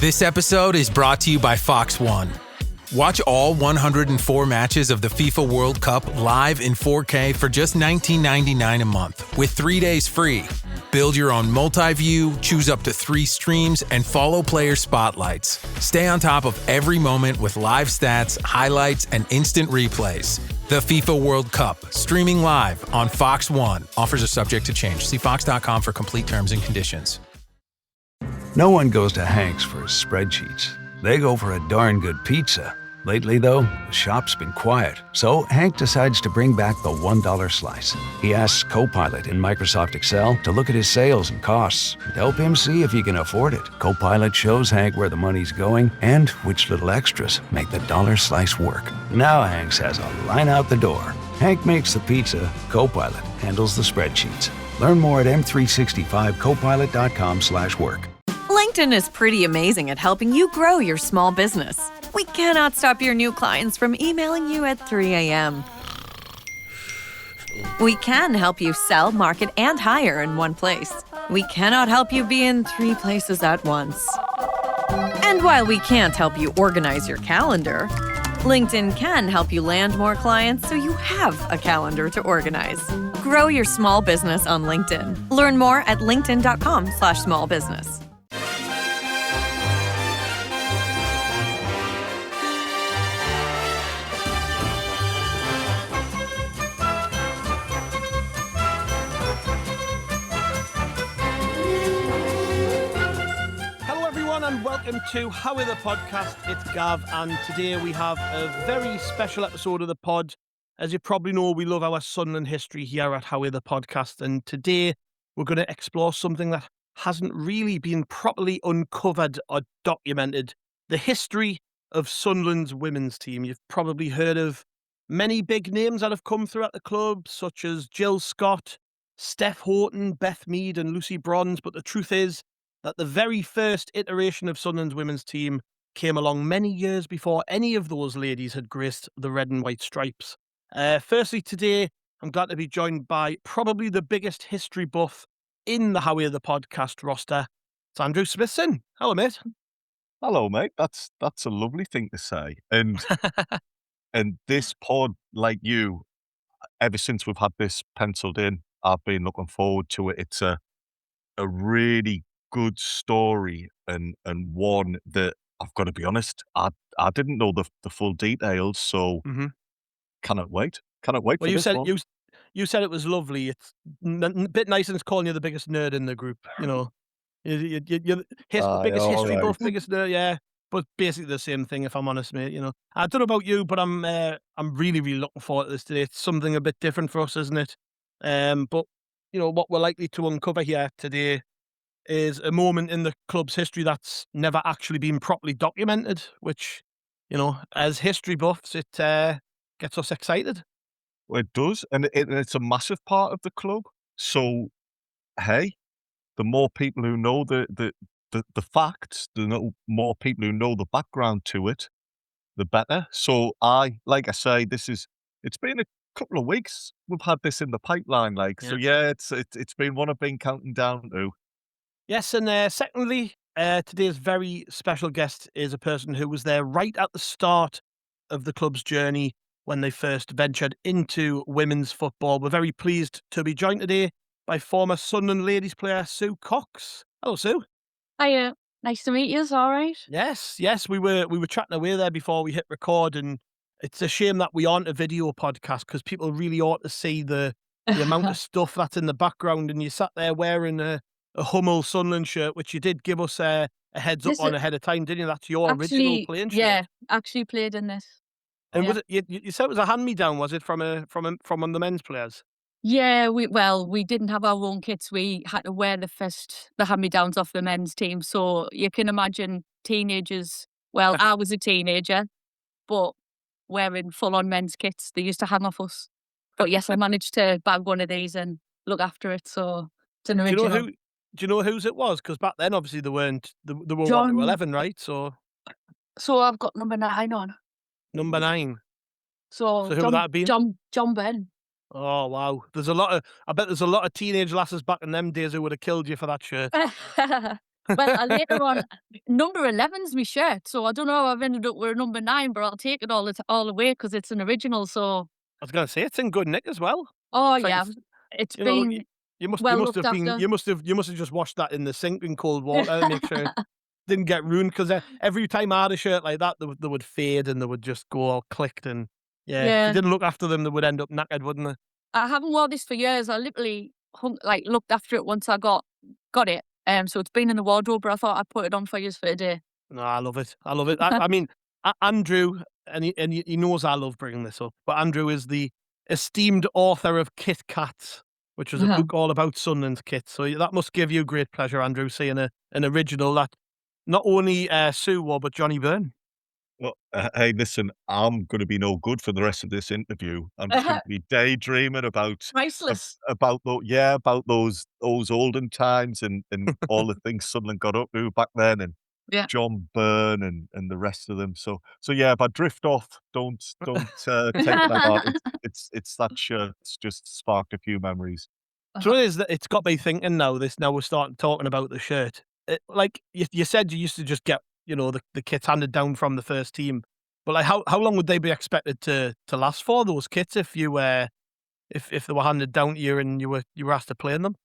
This episode is brought to you by Fox One. Watch all 104 matches of the FIFA World Cup live in 4K for just $19.99 a month with 3 days free. Build your own multi-view, choose up to 3 streams, and follow player spotlights. Stay on top of every moment with live stats, highlights, and instant replays. The FIFA World Cup, streaming live on Fox One. Offers are subject to change. See fox.com for complete terms and conditions. No one goes to Hank's for his spreadsheets. They go for a darn good pizza. Lately, though, the shop's been quiet, so Hank decides to bring back the $1 slice. He asks Copilot in Microsoft Excel to look at his sales and costs and help him see if he can afford it. Copilot shows Hank where the money's going and which little extras make the dollar slice work. Now Hank has a line out the door. Hank makes the pizza, Copilot handles the spreadsheets. Learn more at m365copilot.com/work. LinkedIn is pretty amazing at helping you grow your small business. We cannot stop your new clients from emailing you at 3 a.m. We can help you sell, market, and hire in one place. We cannot help you be in 3 places at once. And while we can't help you organize your calendar, LinkedIn can help you land more clients so you have a calendar to organize. Grow your small business on LinkedIn. Learn more at linkedin.com/smallbusiness. Welcome to Howie the Podcast. It's Gav, and today we have a very special episode of the pod. As you probably know, we love our Sunderland history here at Howie the Podcast, and today we're going to explore something that hasn't really been properly uncovered or documented: the history of Sunderland's women's team. You've probably heard of many big names that have come through at the club, such as Jill Scott, Steph Houghton, Beth Mead, and Lucy Bronze, but the truth is that the very first iteration of Sunderland's women's team came along many years before any of those ladies had graced the red and white stripes. Firstly, today, I'm glad to be joined by probably the biggest history buff in the Howie the Podcast roster. It's Andrew Smithson. Hello, mate. Hello, mate. That's a lovely thing to say. And and this pod, like you, ever since we've had this penciled in, I've been looking forward to it. It's a really good story and one that I've got to be honest, I didn't know the full details, so cannot wait. Well, for you this said one. you said it was lovely. It's a bit nice and it's calling you the biggest nerd in the group. You know, you're biggest history buff, biggest nerd. Yeah, but basically the same thing. If I'm honest, mate. You know, I don't know about you, but I'm really looking forward to this today. It's something a bit different for us, isn't it? But you know what we're likely to uncover here today is a moment in the club's history that's never actually been properly documented, which, you know, as history buffs, it gets us excited. Well, it does, and it's a massive part of the club. So, hey, the more people who know the facts, more people who know the background to it, the better. So, like I say, it's been a couple of weeks we've had this in the pipeline, so yeah, it's been one I've been counting down to. Yes, and secondly, today's very special guest is a person who was there right at the start of the club's journey when they first ventured into women's football. We're very pleased to be joined today by former Sunderland Ladies player Sue Cox. Hello, Sue. Hiya. Nice to meet you. All right. Yes. We were chatting away there before we hit record, and it's a shame that we aren't a video podcast because people really ought to see the amount of stuff that's in the background. And you sat there wearing a Hummel Sunderland shirt, which you did give us a heads up on ahead of time, didn't you? That's your original playing shirt. Yeah, actually played in this. And was it you said it was a hand-me-down? Was it from one of the men's players? Yeah, we didn't have our own kits. We had to wear the hand-me-downs off the men's team. So you can imagine teenagers. Well, I was a teenager, but wearing full-on men's kits. They used to hang off us. But yes, I managed to bag one of these and look after it. So it's an original. Do you know whose it was? Because back then, obviously, they were John, 1 to 11, right? So I've got number 9 on. Number 9. So who would that have been? John Ben. Oh wow! I bet there's a lot of teenage lasses back in them days who would have killed you for that shirt. Well, later on, number 11's my shirt, so I don't know how I've ended up with a number 9, but I'll take it all the way because it's an original. So, I was going to say it's in good nick as well. oh It's like yeah, it's, it's you know, been you well must looked have been after. you must have just washed that in the sink in cold water to make sure it didn't get ruined. Because every time I had a shirt like that, they would fade and they would just go all clicked. And yeah, if you Yeah, didn't look after them, they would end up knackered, wouldn't they? I haven't worn this for years. I literally looked after it once I got it. So it's been in the wardrobe, but I thought I'd put it on for you for a day. No, I love it. I love it. I mean, Andrew, and he knows I love bringing this up, but Andrew is the esteemed author of Kit Kats, which was a Uh-huh. book all about Sunderland's kit. So that must give you great pleasure, Andrew, seeing an original that not only Sue wore, but Johnny Byrne. Well, hey, listen, I'm going to be no good for the rest of this interview. I'm just going to be daydreaming Priceless. about those olden times and all the things Sunderland got up to back then, and Yeah. John Byrne and the rest of them. So yeah, if I drift off, don't take that out. It's that shirt. It's just sparked a few memories. So it is that it's got me thinking now. Now we're starting talking about the shirt. Like you said, you used to just get the kits handed down from the first team, but like how long would they be expected to last for those kits if you if they were handed down to you and you were asked to play in them?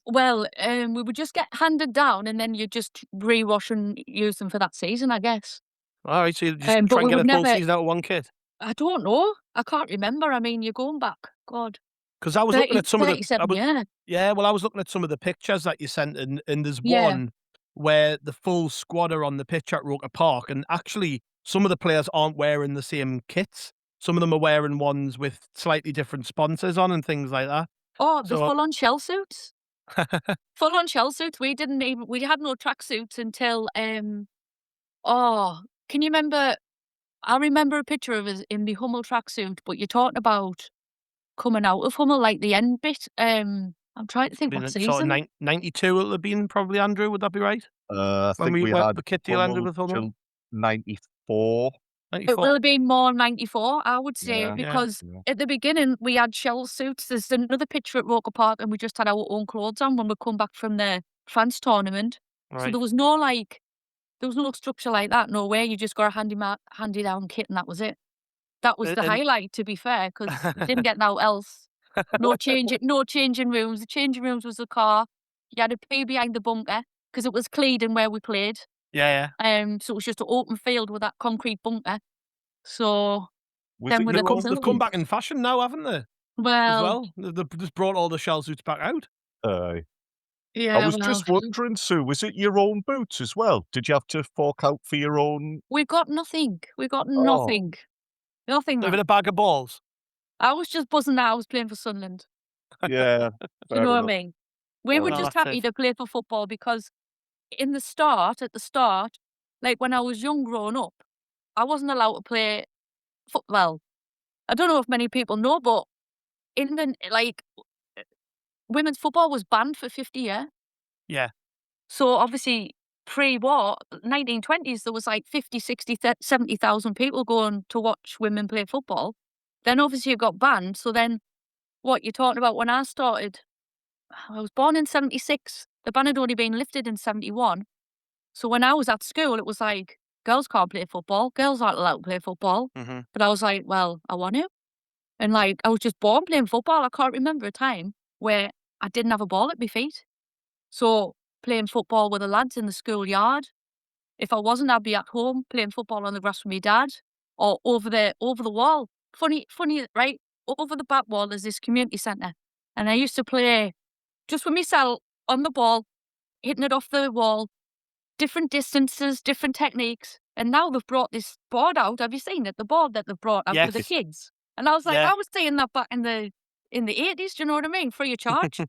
Well, we would just get handed down, and then you just rewash and use them for that season, I guess. All right, so you just But try and we get would a full never. season out of one kit. I don't know. I can't remember. I mean, you're going back, God, Because I was looking at some of the, 37 years. yeah, well, I was looking at some of the pictures that you sent, and there's Yeah. one where the full squad are on the pitch at Roker Park, and actually some of the players aren't wearing the same kits. Some of them are wearing ones with slightly different sponsors on and things like that. Oh, the So, full-on shell suits. Full-on shell suits. We had no tracksuits until, oh, can you remember? I remember a picture of us in the Hummel tracksuit, but you're talking about coming out of Hummel, like the end bit. I'm trying to think being what sort of season. 92 it'll have been probably, Andrew. Would that be right? I When think we went had the kit deal ended Hummel with Hummel, till '94. It 94. will have been more 94, I would say, Yeah, Yeah, because yeah. at the beginning we had shell suits. There's another picture at Roker Park, and we just had our own clothes on when we come back from the France tournament. So right. there was no structure like that. No way. You just got a handy down kit, and that was it. That was the And highlight, to be fair, because you didn't get no else. No changing rooms. The changing rooms was the car. You had to pee behind the bunker because it was Clevedon where we played. yeah, yeah. So it was just an open field with that concrete bunker. So Was then it with the your own? They've come facilities. back in fashion now, haven't they? As Well, well, they've just brought all the shell suits back out. I yeah, was well, just wondering, Sue, was it your own boots as well? Did you have to fork out for your own? we got nothing. We got Oh, nothing. Nothing, Living man. a bag of balls. I was just buzzing that I was playing for Sunderland. yeah, Do you fair know what I enough. mean? We Fair were No, enough. just that's happy it. to play for football because at the start, like when I was young growing up, I wasn't allowed to play well, I don't know if many people know, but in the women's football was banned for 50 years. Yeah, So obviously pre-war, 1920s, there was like 50, 60, 70,000 people going to watch women play football. Then obviously it got banned. So then what you're talking about when I started, I was born in 76. The ban had only been lifted in 71. So when I was at school, it was like, girls can't play football. Girls aren't allowed to play football. hmm But I was like, well, I want to. And like, I was just born playing football. I can't remember a time where I didn't have a ball at my feet. So playing football with the lads in the schoolyard. If I wasn't, I'd be at home playing football on the grass with my dad or over the wall. Funny, right? Over the back wall is this community centre. And I used to play just with myself on the ball, hitting it off the wall, different distances, different techniques. And now they've brought this board out. Have you seen it? The board that they've brought out for the yes, kids. And I was like, yeah. I was saying that back in the 80s, do you know what I mean? Free of charge.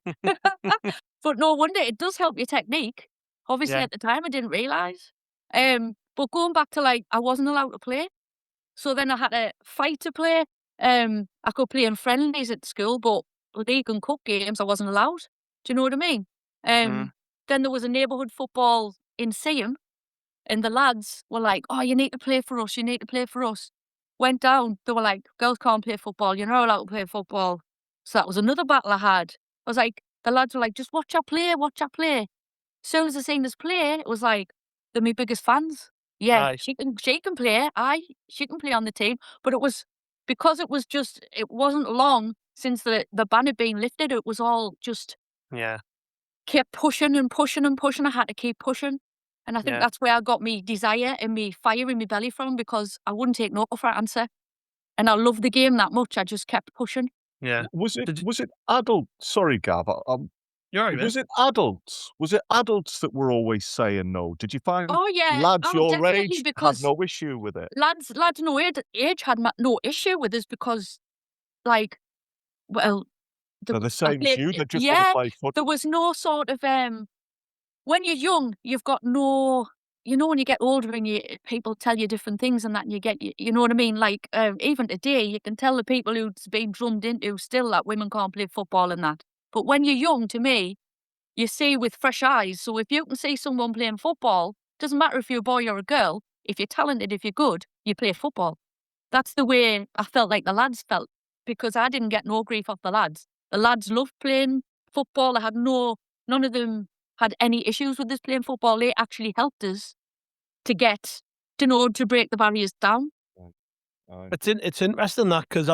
But no wonder it does help your technique. Obviously Yeah. at the time I didn't realise. But going back to like I wasn't allowed to play. So then I had to fight to play. I could play in friendlies at school, but league and cup games I wasn't allowed. Do you know what I mean? Mm. Then there was a neighbourhood football in Seaham, and the lads were like, "Oh, you need to play for us. You need to play for us." Went down. They were like, "Girls can't play football. You're not allowed to play football." So that was another battle I had. I was like, the lads were like, "Just watch her play. Watch her play." As soon as I seen us play, it was like, they're my biggest fans. Yeah, Aye. she can play. She can play on the team. But it was because it wasn't long since the ban had been lifted. It was all just Yeah. kept pushing and pushing and pushing. I had to keep pushing. And I think Yeah. that's where I got me desire and me fire in my belly from, because I wouldn't take no for an answer. And I loved the game that much. I just kept pushing. Yeah. Was Did you- it adult? Sorry, Gav. You're all right, Was mate. it adults? Was it adults that were always saying no? Did you find Oh yeah, lads your definitely, age had because no issue with it? lads no age had no issue with us, because like, well, They're the I same as played, you. They just want to yeah, play foot. there was no sort of when you're young, you've got no, when you get older and people tell you different things and that, and you know what I mean? Like, even today, you can tell the people who's been drummed into still that women can't play football and that. But when you're young, to me, you see with fresh eyes. So if you can see someone playing football, doesn't matter if you're a boy or a girl, if you're talented, if you're good, you play football. That's the way I felt like the lads felt, because I didn't get no grief off the lads. The lads loved playing football. None of them had any issues with us playing football. They actually helped us to break the barriers down. Aye. It's interesting that, because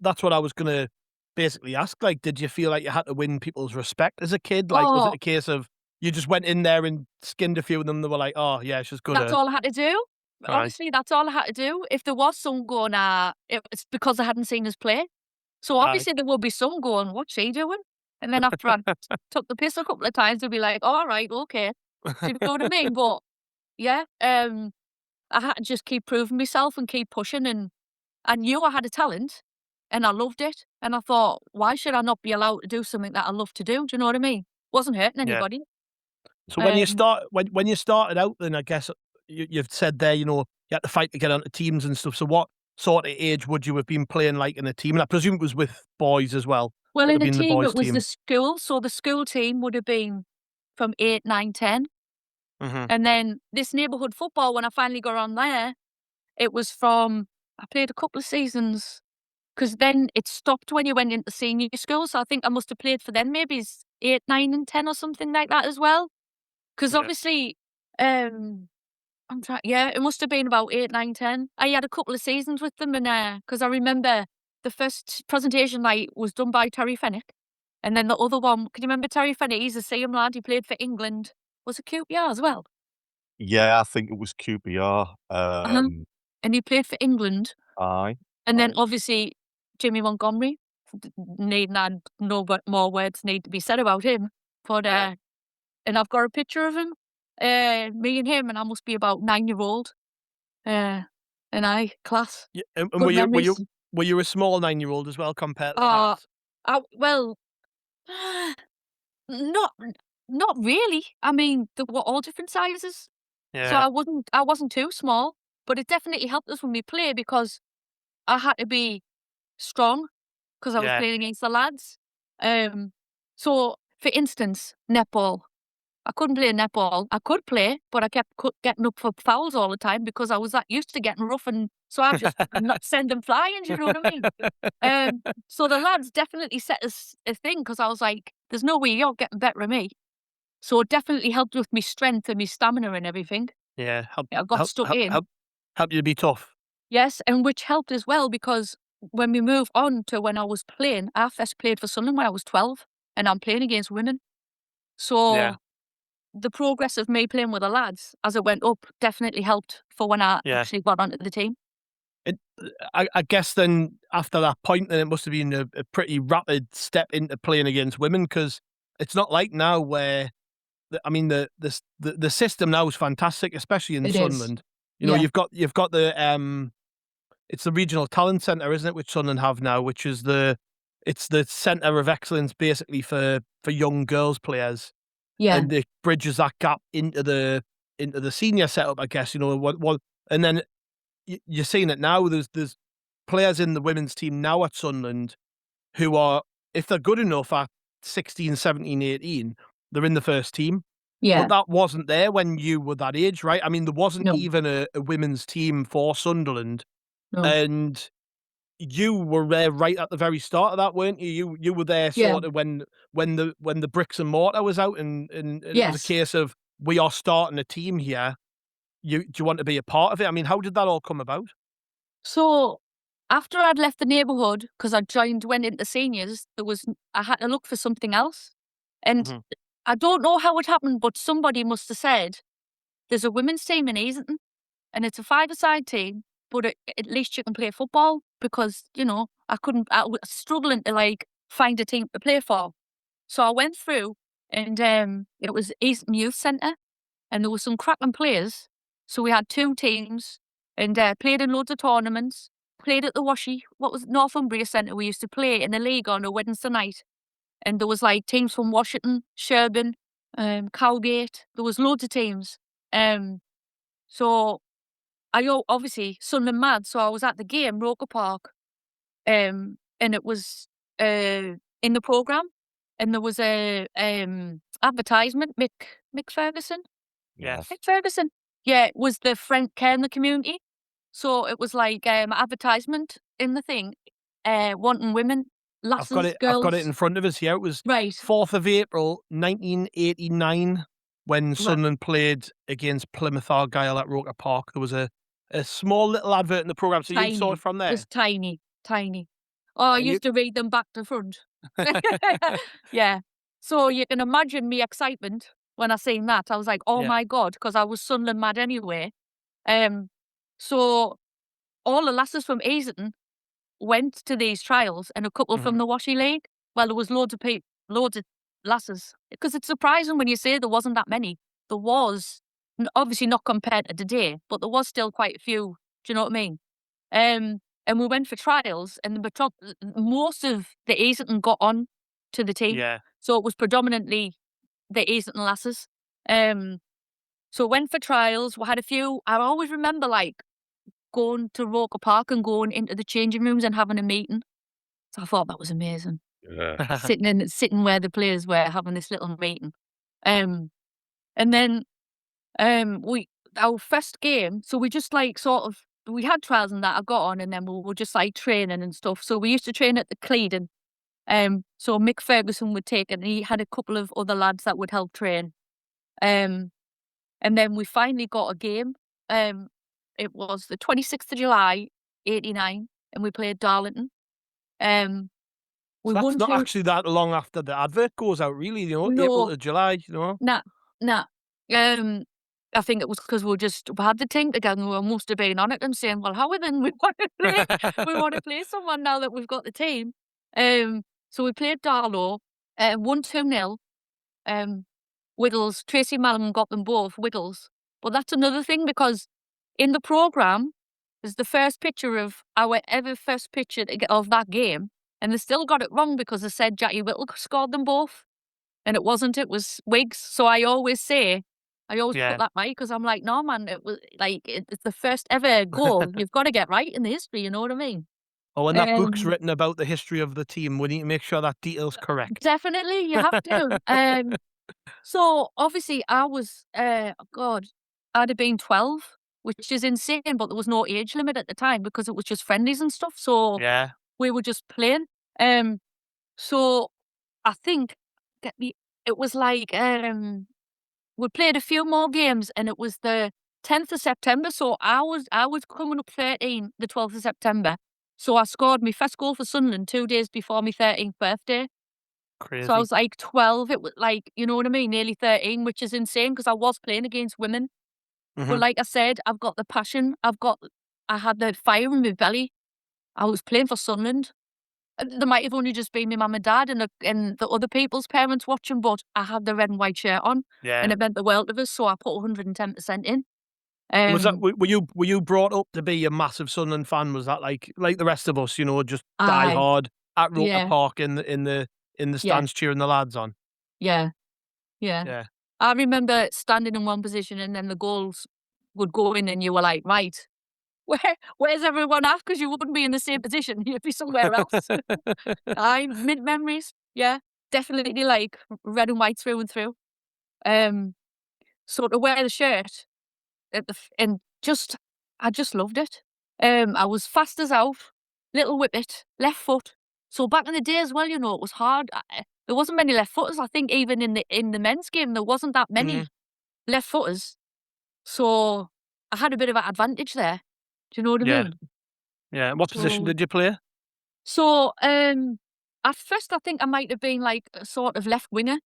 that's what I was gonna basically ask. Like, did you feel like you had to win people's respect as a kid? Like, was it Oh, a case of you just went in there and skinned a few of them? They were like, "Oh yeah, she's good that's at." all I had to do. Aye. Honestly, that's all I had to do. If there was some going, it's because I hadn't seen us play. So Aye. obviously there will be some going, what's she doing? And then after I took the piss a couple of times, they'll be like, all right, okay. Do you know what I mean? But yeah, I had to just keep proving myself and keep pushing. And I knew I had a talent and I loved it. And I thought, why should I not be allowed to do something that I love to do? Do you know what I mean? Wasn't hurting Yeah. anybody. So when you Um, when you started out, then I guess you've said there, you had to fight to get onto teams and stuff. So what sort of age would you have been playing like in a team? And I presume it was with boys as well. well, It would in have a been the team, boys it was the team. school. So the school team would have been from 8, 9, 10. Mm-hmm. And then this neighbourhood football, when I finally got on there, it was from, I played a couple of seasons, because then it stopped when you went into senior school. So I think I must have played for them maybe 8, 9 and 10 or something like that as well. Because Yeah. obviously, it must have been about 8, 9, 10. I had a couple of seasons with them, and because I remember the first presentation night was done by Terry Fennick. And then the other one, can you remember Terry Fennick? He's a Seaham lad. He played for England. Was it QPR as well? Yeah, I think it was QPR. Uh-huh. And he played for England. Aye. And then aye. obviously Jimmy Montgomery. No more words need to be said about him. But and I've got a picture of him, me and him, and I must be about 9-year-old. And class. Yeah. And Good memories. were you a small 9-year-old as well compared to Uh, that? well, not not really. I mean, they were all different sizes. So Yeah. I wasn't too small, but it definitely helped us when we play, because I had to be strong, because I was Yeah. playing against the lads. So for instance, netball. I couldn't play netball. I could play, but I kept getting up for fouls all the time, because I was that used to getting rough, and so I just not send them flying. Do you know what I mean? So the lads definitely set us a thing, because I was like, "There's no way you're getting better than me." So it definitely helped with my strength and my stamina and everything. Yeah. I got stuck in. Help you to be tough. Yes, and which helped as well, because when we moved on to when I was playing, I first played for Sunderland when I was 12, and I'm playing against women. So Yeah. the progress of me playing with the lads as it went up definitely helped for when I Yeah. actually got onto the team. I guess then after that point, then it must have been a pretty rapid step into playing against women, because it's not like now where the system now is fantastic, especially in It is. Sunderland. Yeah. You've got the it's the regional talent centre, isn't it, which Sunderland have now, which is it's the centre of excellence basically for young girls players, Yeah. and it bridges that gap into the senior setup, I guess. And then you're seeing it now. There's players in the women's team now at Sunderland who are, if they're good enough at 16, 17, 18, they're in the first team. Yeah. But that wasn't there when you were that age, right? I mean, there wasn't No. even a women's team for Sunderland. No. And you were there right at the very start of that, weren't you? You were there Yeah. sort of when the bricks and mortar was out, and it was a Yes. case of, we are starting a team here. Do you want to be a part of it? I mean, how did that all come about? So after I'd left the neighbourhood, because went into seniors, I had to look for something else. And Mhm. I don't know how it happened, but somebody must have said, there's a women's team in Easington and it's a five-a-side team, but at least you can play football, because, I was struggling to like find a team to play for. So I went through, and it was Easington Youth Centre, and there were some cracking players. So we had two teams, and played in loads of tournaments, played at the what was it, Northumbria Centre. We used to play in the league on a Wednesday night. And there was like teams from Washington, Sherburn, Cowgate. There was loads of teams. So obviously Sunderland mad. So I was at the game, Roker Park, and it was in the programme, and there was a advertisement. Mick Ferguson. Yes. Mick Ferguson. Yeah, it was the friend care in the community. So it was like advertisement in the thing, wanting women, lasses, girls. I've got it in front of us here. It was Right. 4th of April, 1989, when Right. Sunderland played against Plymouth Argyle at Roker Park. There was a small little advert in the programme, so you saw it from It there. was tiny, tiny. Oh, I And used to read them back to front. Yeah. So you can imagine me excitement when I seen that. I was like, oh Yeah. my God, because I was Sunderland mad anyway. So all the lasses from Easington went to these trials, and a couple from the Washi League. Well, there was loads of lasses. Because it's surprising when you say there wasn't that many. There was, obviously not compared to today, but there was still quite a few. Do you know what I mean? And we went for trials, and most of the Easington got on to the team. Yeah. So it was predominantly the Easington lasses. So went for trials. We had a few. I always remember like going to Roker Park and going into the changing rooms and having a meeting. So I thought that was amazing. Yeah. Sitting where the players were, having this little meeting. And then our first game, so we just like we had trials and that I got on, and then we were just like training and stuff. So we used to train at the Cleedon. So Mick Ferguson would take it, and he had a couple of other lads that would help train. And then we finally got a game. It was the 26th of July, 89, and we played Darlington. We So that's won not 2. actually that long after the advert goes out, really. April No. to July. Nah. I think it was because we had the team together, and we must have been on it and saying, well, how then we want to play? We want to play someone now that we've got the team. So we played Darlow, won 2-0. Wiggles, Tracy Mallam got them both, Wiggles. But that's another thing, because in the programme, there's the first picture of our first picture of that game, and they still got it wrong because they said Jackie Whittle scored them both. And it wasn't, it was Wiggs. So I always put that right, because I'm like, no, man, it was like, it's the first ever goal. You've got to get right in the history, you know what I mean? Oh, when that book's written about the history of the team, we need to make sure that detail's correct. Definitely, you have to. So obviously I was, I'd have been 12, which is insane, but there was no age limit at the time because it was just friendlies and stuff. So Yeah. we were just playing. So I think it was like, we played a few more games, and it was the 10th of September. So I was coming up 13, the 12th of September. So I scored my first goal for Sunderland 2 days before my 13th birthday. Crazy. So I was like 12. It was like, you know what I mean? Nearly 13, which is insane because I was playing against women. But like I said, I've got the passion. I had the fire in my belly. I was playing for Sunderland. There might have only just been my mum and dad and the other people's parents watching, but I had the red and white shirt on, and it meant the world of us. So I put 110% in. Was that, were you brought up to be a massive Sunderland fan? Was that like the rest of us, just die hard at Roker Park in the stands cheering the lads on? Yeah. I remember standing in one position, and then the goals would go in, and you were like, right, where's everyone at? Because you wouldn't be in the same position. You'd be somewhere else. Memories. Yeah, definitely like red and white through and through. So to wear the shirt I just loved it. I was fast as out. little whippet, left foot. So back in the day as well, it was hard. There wasn't many left footers. I think even in the men's game, there wasn't that many left footers. So I had a bit of an advantage there. Do you know what I mean? Yeah. What position did you play? So at first, I think I might have been like a sort of left winger,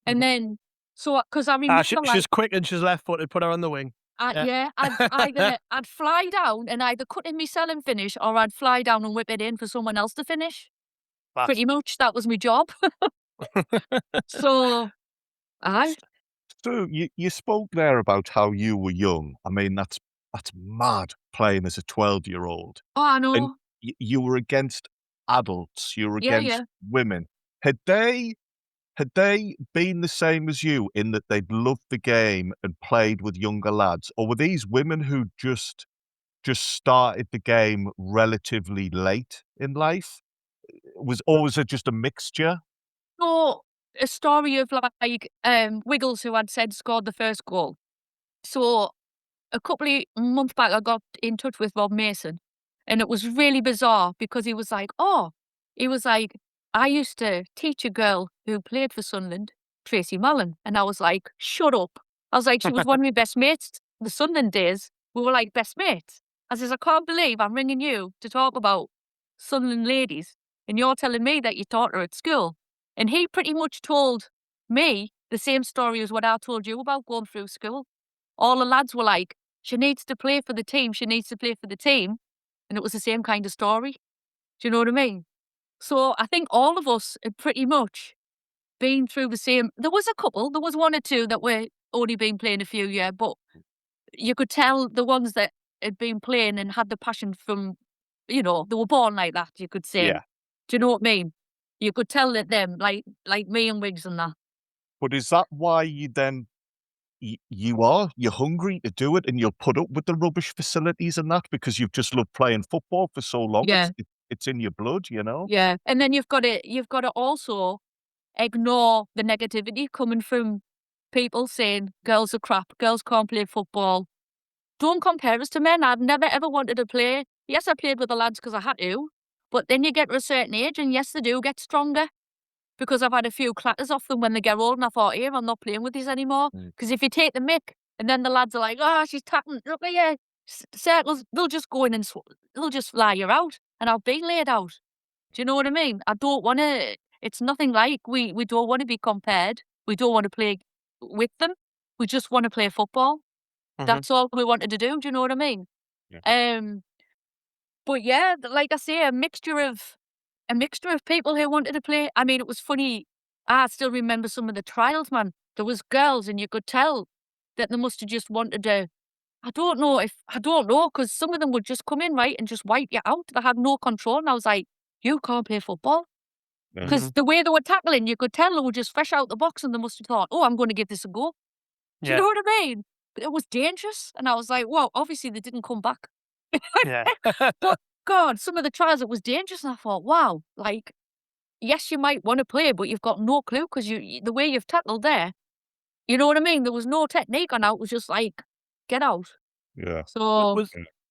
and then because I remember she's quick and she's left footed. Put her on the wing. I'd fly down and either cut in myself and finish, or I'd fly down and whip it in for someone else to finish. Pretty much, that was my job. So, So you spoke there about how you were young. I mean, that's mad playing as a 12-year-old. Oh, I know. And you were against adults. You were Yeah, against women. Had they been the same as you in that they'd loved the game and played with younger lads, or were these women who just started the game relatively late in life? Was it just a mixture? So, a story of like Wiggles, who I'd said scored the first goal. So, a couple of months back, I got in touch with Rob Mason, and it was really bizarre because he was like, I used to teach a girl who played for Sunderland, Tracy Mullen. And I was like, shut up. I was like, she was one of my best mates. The Sunderland days, we were like best mates. I says, I can't believe I'm ringing you to talk about Sunderland Ladies, and you're telling me that you taught her at school. And he pretty much told me the same story as what I told you about going through school. All the lads were like, she needs to play for the team. She needs to play for the team. And it was the same kind of story. Do you know what I mean? So I think all of us had pretty much been through the same. There was one or two that were only been playing a few years, but you could tell the ones that had been playing and had the passion from, they were born like that, you could say. Yeah. Do you know what I mean? You could tell that them, like me and Wiggs and that. But is that why you then you're hungry to do it, and you'll put up with the rubbish facilities and that because you've just loved playing football for so long? Yeah. It's in your blood, Yeah, and then you've got to also ignore the negativity coming from people saying girls are crap, girls can't play football. Don't compare us to men. I've never ever wanted to play. Yes, I played with the lads because I had to, but then you get to a certain age, and yes, they do get stronger. Because I've had a few clatters off them when they get old, and I thought, here, I'm not playing with these anymore. Because if you take the mick, and then the lads are like, she's tapping, look at you, circles, they'll just go in and they'll just fly you out, and I'll be laid out. Do you know what I mean? I don't want to, it's nothing like, we don't want to be compared. We don't want to play with them. We just want to play football. That's all we wanted to do. Do you know what I mean? Yeah. But yeah, like I say, a mixture of people who wanted to play. I mean, it was funny. I still remember some of the trials, man. There was girls, and you could tell that they must have just wanted to. I don't know, because some of them would just come in, right, and just wipe you out. They had no control, and I was like, you can't play football. Because the way they were tackling, you could tell they were just fresh out the box, and they must have thought, I'm going to give this a go. Do you know what I mean? But it was dangerous, and I was like, well, obviously they didn't come back. Yeah. But God, some of the trials, it was dangerous, and I thought, wow, like, yes, you might want to play, but you've got no clue because the way you've tackled there, you know what I mean? There was no technique on it. It was just like, get out. Yeah. So,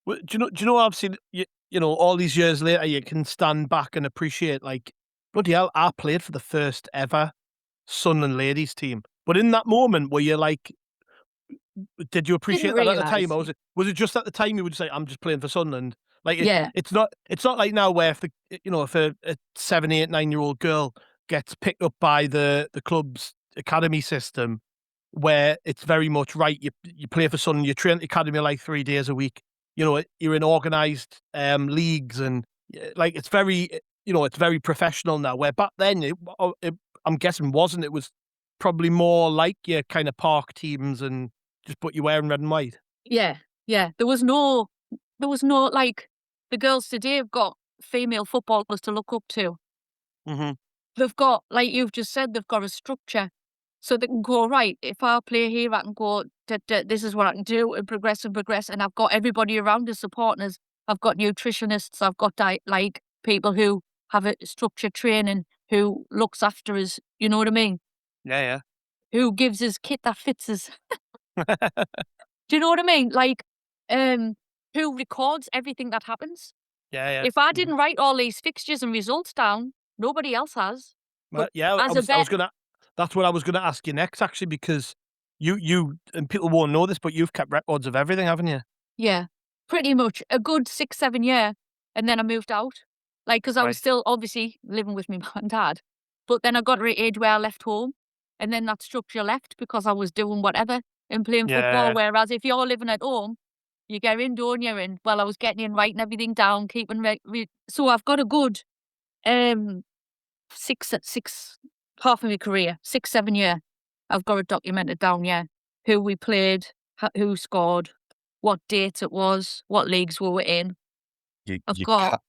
do you know? Obviously, all these years later, you can stand back and appreciate, like, bloody hell, I played for the first ever Sunderland Ladies team. But in that moment, were you like, did you appreciate that at the time, or was it just at the time you would say, I'm just playing for Sunderland? Like, it's not like now where if a 7, 8, 9-year-old girl gets picked up by the club's academy system, where it's very much right. You play for Sunderland, you train at the academy like 3 days a week. You're in organised leagues, and like it's very professional now. Where back then, I'm guessing wasn't. It was probably more like your kind of park teams and just put you wearing red and white. Yeah. There was no like, the girls today have got female footballers to look up to. They've got, like you've just said, they've got a structure. So they can go, right, if I play here, I can go, this is what I can do, and progress. And I've got everybody around us supporting us. I've got nutritionists. I've got like people who have a structured training, who looks after us. You know what I mean? Yeah. Who gives us kit that fits us. Do you know what I mean? Like, who records everything that happens? Yeah, If I didn't write all these fixtures and results down, nobody else has. Well, But yeah, as a bet, that's what I was gonna ask you next, actually, because you and people won't know this, but you've kept records of everything, haven't you? yeah, pretty much a good 6, 7 year, and then I moved out. Like, because I was Right. still obviously living with me mum and dad, but then I got to the age where I left home, and then that structure left because I was doing whatever and playing football. Yeah. Whereas if you're living at home, you get in, don't you? And well, I was getting in, writing everything down, keeping so I've got a good um six half of my career, 6, 7 year. I've got it documented down. Yeah, who we played, who scored, what date it was, what leagues we were in. You I've you got. can't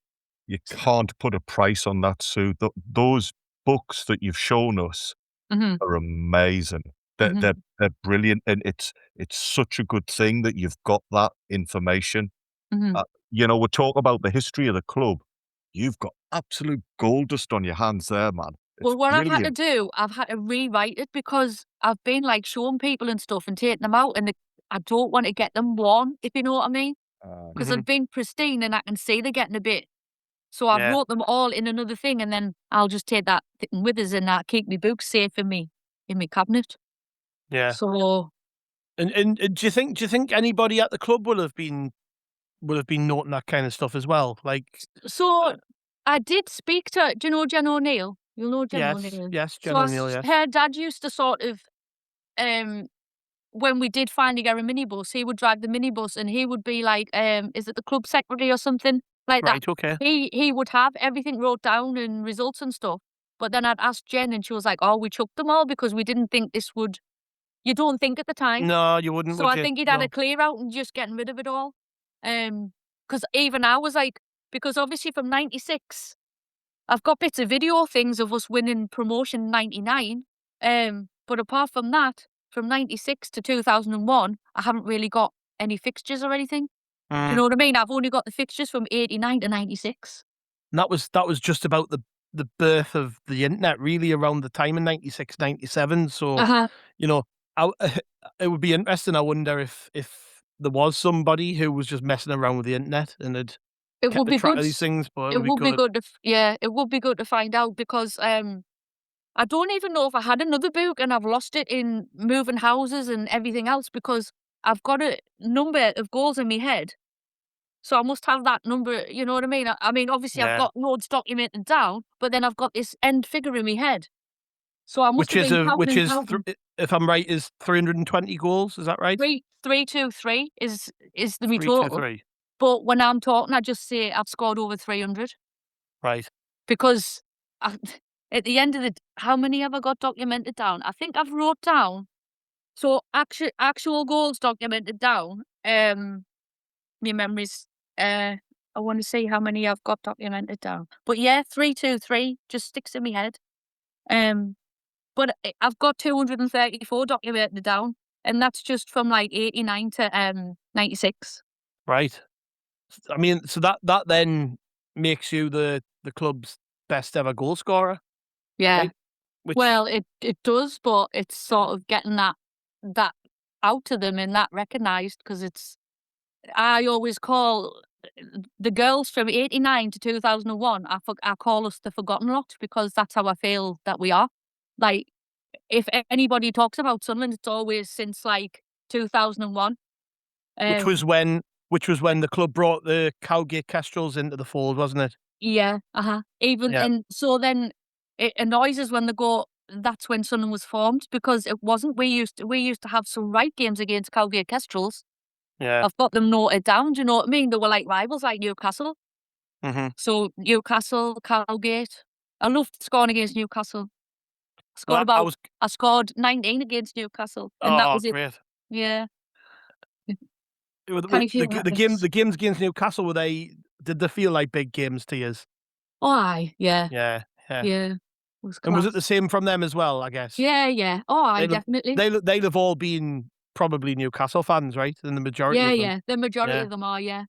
you can't put a price on that, Sue. Those books that you've shown us Mhm, are amazing. mhm, They're brilliant, and it's such a good thing that you've got that information. mhm. Uh, we talk about the history of the club. You've got absolute gold dust on your hands there, man. It's Well, what I've had to brilliant. do, I've had to rewrite it because I've been like showing people and stuff and taking them out, and I don't want to get them worn, if you know what I mean. Because Mhm. they've been pristine and I can see they're getting a bit. So I've Yeah. wrote them all in another thing, and then I'll just take that thing with us and keep my books safe in me cabinet. Yeah. So And do you think anybody at the club would have been noting that kind of stuff as well? Like, so I did speak to. Do you know Jen O'Neill? You'll know Jen yes, O'Neill. yes, So Jen O'Neill, yes. her dad used to sort of um when we did finally get a minibus, he would drive the minibus and he would be like, is it the club secretary or something like that? Right, okay. He would have everything wrote down and results and stuff. But then I'd ask Jen and she was like, oh, we chucked them all because we didn't think this would. You don't think at the time. No, you wouldn't, So would I you? think he'd had a No. clear out and just getting rid of it all. Because even I was like, because obviously from 96, I've got bits of video things of us winning promotion in 99. But apart from that, from 96 to 2001, I haven't really got any fixtures or anything. Do you Mm. know what I mean? I've only got the fixtures from 89 to 96. And that was just about the birth of the internet, really, around the time in 96, 97. So, Uh-huh. you know, I it would be interesting, I wonder if there was somebody who was just messing around with the internet and had It would kept a be track good. of these things, but it It would be would be good. good to, yeah, it would be good to find out because I don't even know if I had another book and I've lost it in moving houses and everything else because I've got a number of goals in my head. So I must have that number, you know what I mean? I mean, obviously I've Yeah. got loads documented down, but then I've got this end figure in my head. So I must Which have is been a counting which and is counting. if I'm right, is 320 goals, is that right? 323 is the me total. 323. But when I'm talking, I just say I've scored over 300 Right. because I, at the end of how many have I got documented down? I think I've wrote down. So actual goals documented down. My memories. I want to see how many I've got documented down. But yeah, 323 just sticks in my head. Um, but I've got 234 documented down, and that's just from like 89 to 96. Right. I mean, so that then makes you the club's best ever goal scorer, Yeah. right? Which, Well, it does, but it's sort of getting that out to them and that recognised because it's. I always call the girls from 89 to 2001, I call us the forgotten lot because that's how I feel that we are. Like, if anybody talks about Sunderland, it's always since like 2001. which Um, was when which was when the club brought the Cowgate Kestrels into the fold, wasn't it? yeah, uh-huh. Even, Yeah. and so then it annoys us when they go, that's when Sunderland was formed because it wasn't. We used to have some right games against Cowgate Kestrels. Yeah. I've got them noted down, do you know what I mean? They were like rivals, like Newcastle. Mhm. So Newcastle, Cowgate. I loved scoring against Newcastle. Well, I scored 19 against Newcastle, and that oh, was it. great. Yeah. With Can you the feel that mix? the games against Newcastle, did they feel like big games to yous? Oh, aye, yeah, Yeah, yeah. yeah. It was And was it the class. same from them as well, I guess? Yeah, yeah. Oh, aye, They'll have definitely. they'll have all been probably Newcastle fans, right? And the majority Yeah, of them. yeah. The majority Yeah. of them are, yeah.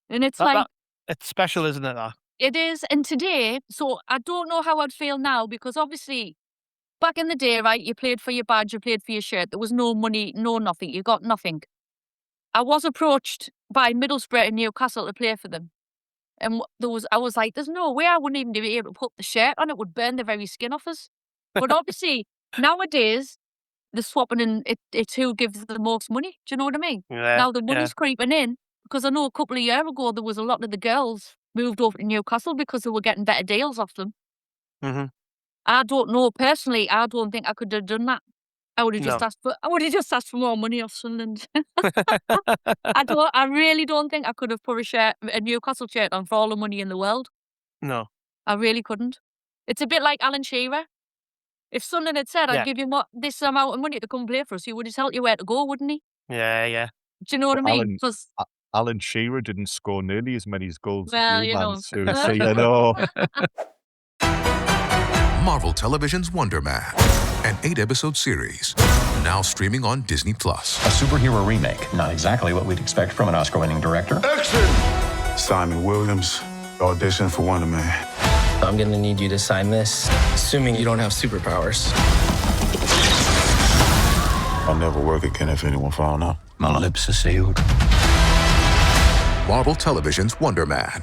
And it's That like, that it's special, isn't it, that? it is. And today, so I don't know how I'd feel now because obviously back in the day, right, you played for your badge, you played for your shirt. There was no money, no nothing. You got nothing. I was approached by Middlesbrough and Newcastle to play for them. And I was like, there's no way I wouldn't even be able to put the shirt on. It would burn the very skin off us. But obviously, nowadays, they're swapping and it's who gives the most money. Do you know what I mean? Yeah, Now the money's creeping in, because I know a couple of years ago there was a lot of the girls moved over to Newcastle because they were getting better deals off them. Mm-hmm. I don't know personally. I don't think I could have done that. I would have just No. asked for. I would have just asked for more money off Sunderland. I really don't think I could have put a Newcastle shirt on for all the money in the world. No. I really couldn't. It's a bit like Alan Shearer. If Sunderland had said, Yeah. I'd give you this amount of money to come play for us, he would have told you where to go, wouldn't he? Yeah. Do you know what I mean? Alan Shearer didn't score nearly as many goals Well, as you, you man. know. So you know. Marvel Television's Wonder Man, an 8-episode series, now streaming on Disney+. A superhero remake, not exactly what we'd expect from an Oscar-winning director. Simon Williams, audition for Wonder Man. I'm gonna need you to sign this, assuming you don't have superpowers. I'll never work again if anyone found out. My lips are sealed. Marvel Television's Wonder Man.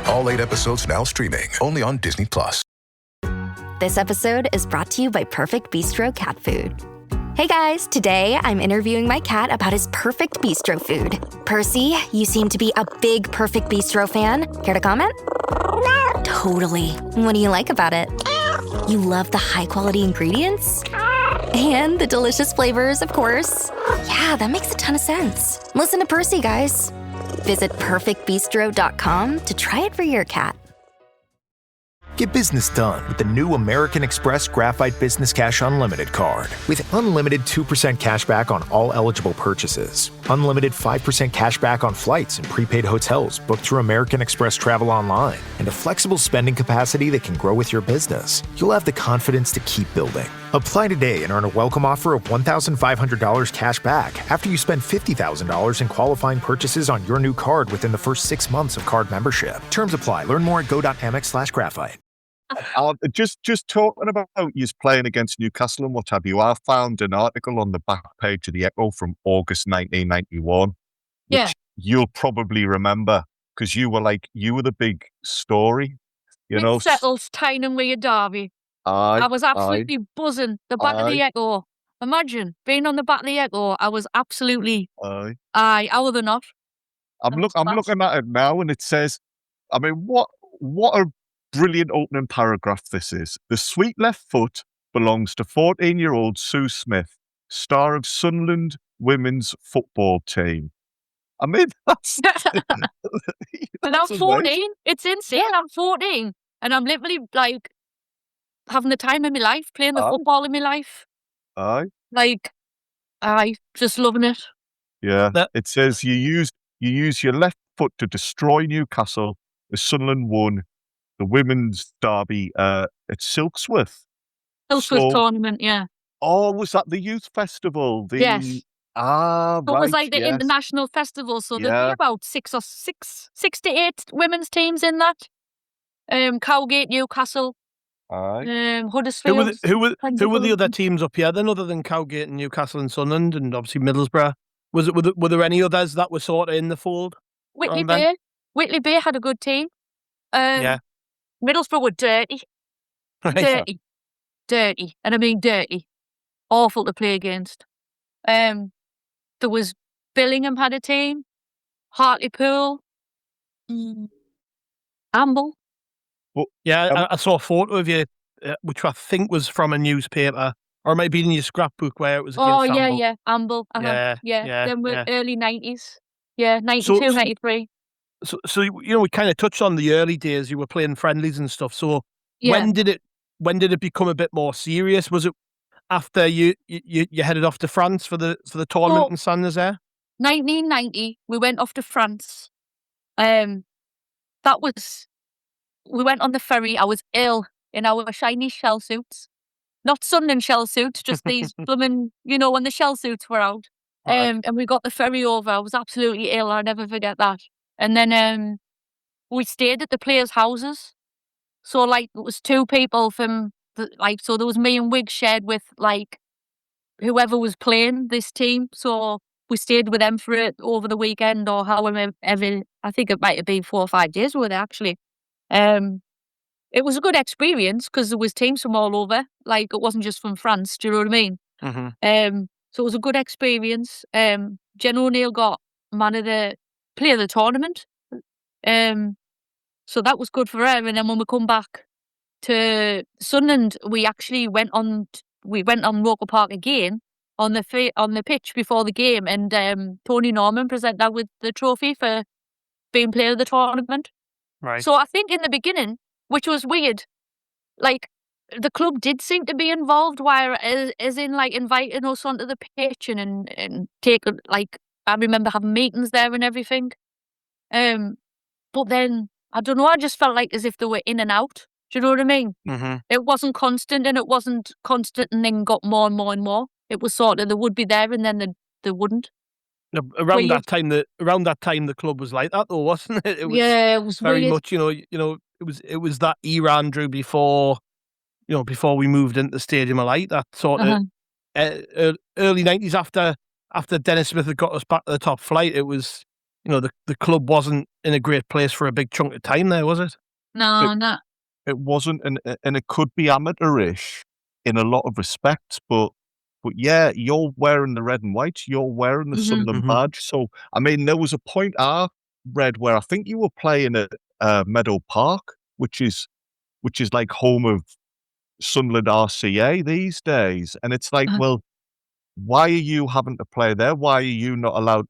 All 8 episodes now streaming, only on Disney+. This episode is brought to you by Perfect Bistro Cat Food. Hey guys, today I'm interviewing my cat about his perfect bistro food. Percy, you seem to be a big Perfect Bistro fan. Care to comment? Totally. What do you like about it? You love the high-quality ingredients? And the delicious flavors, of course. Yeah, that makes a ton of sense. Listen to Percy, guys. Visit perfectbistro.com to try it for your cat. Get business done with the new American Express Graphite Business Cash Unlimited card. With unlimited 2% cash back on all eligible purchases, unlimited 5% cash back on flights and prepaid hotels booked through American Express Travel Online, and a flexible spending capacity that can grow with your business, you'll have the confidence to keep building. Apply today and earn a welcome offer of $1,500 cash back after you spend $50,000 in qualifying purchases on your new card within the first 6 months of card membership. Terms apply. Learn more at go.amex/graphite. Just talking about you playing against Newcastle and what have you, I found an article on the back page of the Echo from August 1991, Yeah. which you'll probably remember because you were the big story, you know. Settles, Tyne with your Derby. I was absolutely buzzing. The back of the Echo. Imagine being on the back of the Echo. I was absolutely. I would have not. I'm looking at it now, and it says, I mean, what a brilliant opening paragraph this is. The sweet left foot belongs to 14-year-old Sue Smith, star of Sunderland women's football team. I mean, that's... And I'm 14. It's insane. I'm 14. And I'm literally, like, having the time of my life, playing the football in my life. Just loving it. Yeah. It says you use your left foot to destroy Newcastle as Sunderland won the women's derby at Silksworth. Tournament, yeah. Oh, was that the youth festival? Yes. It was like the international festival, so there'd be about six to eight women's teams in that. Cowgate, Newcastle, Huddersfield. Who were the other teams up here then, other than Cowgate and Newcastle and Sunderland and obviously Middlesbrough? Were there any others that were sort of in the fold? Whitley Bay had a good team. Middlesbrough were dirty. Dirty. And I mean dirty. Awful to play against. There was Billingham had a team. Hartlepool. Amble. Well, I saw a photo of you, which I think was from a newspaper, or maybe in your scrapbook where it was against Amble. Amble. Yeah. Then we're early 90s. Yeah, 92, 93. So we kind of touched on the early days. You were playing friendlies and stuff. So when did it become a bit more serious? Was it after you headed off to France for the tournament in San Nazaire? 1990, we went off to France. We went on the ferry. I was ill in our shiny shell suits, not Sunderland shell suits, just these blooming, when the shell suits were out. And we got the ferry over. I was absolutely ill. I'll never forget that. And then we stayed at the players' houses. So, it was two people from, so there was me and Wig shared with, whoever was playing this team. So we stayed with them for it over the weekend or however I think it might have been 4 or 5 days we were there, actually. It was a good experience because there was teams from all over. Like, it wasn't just from France. Do you know what I mean? So it was a good experience. Jen O'Neill got player of the tournament. So that was good for her. And then when we come back to Sunderland, we actually went on Roker Park again on the pitch before the game, and Tony Norman presented that with the trophy for being player of the tournament. Right. So I think in the beginning, which was weird, like, the club did seem to be involved, as in like inviting us onto the pitch and take, like, I remember having meetings there and everything. But then I don't know, I just felt like as if they were in and out. Do you know what I mean? It wasn't constant, and it wasn't constant and then got more and more and more. It was sort of, they would be there and then they wouldn't. Around that time, the club was like that, though, wasn't it? It was very weird. much, it was that era, Andrew, before we moved into the Stadium of Light. That sort of early 90s, after Dennis Smith had got us back to the top flight. It was, the club wasn't in a great place for a big chunk of time there, was it? No. It wasn't, and it could be amateurish in a lot of respects, but yeah, you're wearing the red and white, you're wearing the Sunderland badge. So, I mean, there was a point I read where I think you were playing at Meadow Park, which is like home of Sunderland RCA these days. And it's like, well, why are you having to play there? Why are you not allowed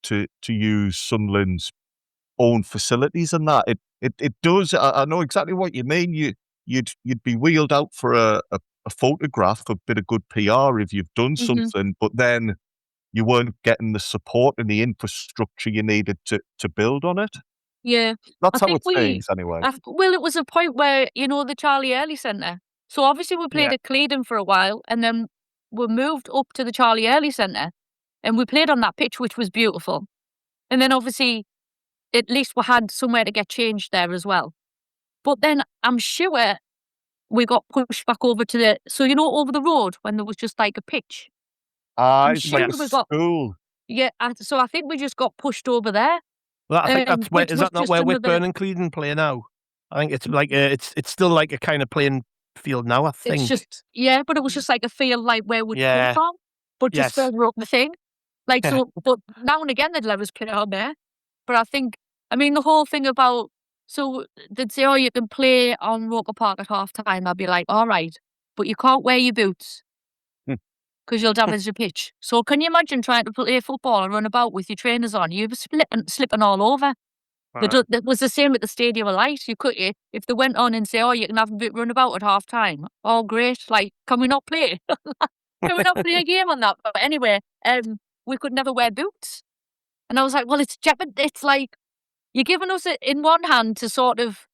to use Sunderland's own facilities and that? It does. I know exactly what you mean. You'd be wheeled out for a photograph, a bit of good PR if you've done something, but then you weren't getting the support and the infrastructure you needed to build on it. Yeah. That's how it seems anyway. Well, it was a point where, the Charlie Early Centre. So obviously we played at Cleydon for a while, and then we moved up to the Charlie Early Centre, and we played on that pitch, which was beautiful. And then obviously, at least we had somewhere to get changed there as well. But then I'm sure we got pushed back over to over the road when there was just like a pitch. It's like a school. Yeah, so I think we just got pushed over there. Well, I think that's where, is that not where Whitburn and Cleydon play now? I think it's like it's still like a kind of playing field now, I think. It's just, but it was just like a field like where we'd come from, but just further up the thing. Like, so, but now and again they'd let us play on there. But the whole thing about, so they'd say, you can play on Roker Park at half time. I'd be like, all right, but you can't wear your boots because you'll damage the pitch. So can you imagine trying to play football and run about with your trainers on? You'd be slipping all over. That was the same at the Stadium of Light. You could, if they went on and say, you can have a bit run about at half time. Oh, great. Like, can we not play? Can we not play a game on that? But anyway, we could never wear boots. And I was like, well, it's like, you're giving us it in one hand to sort of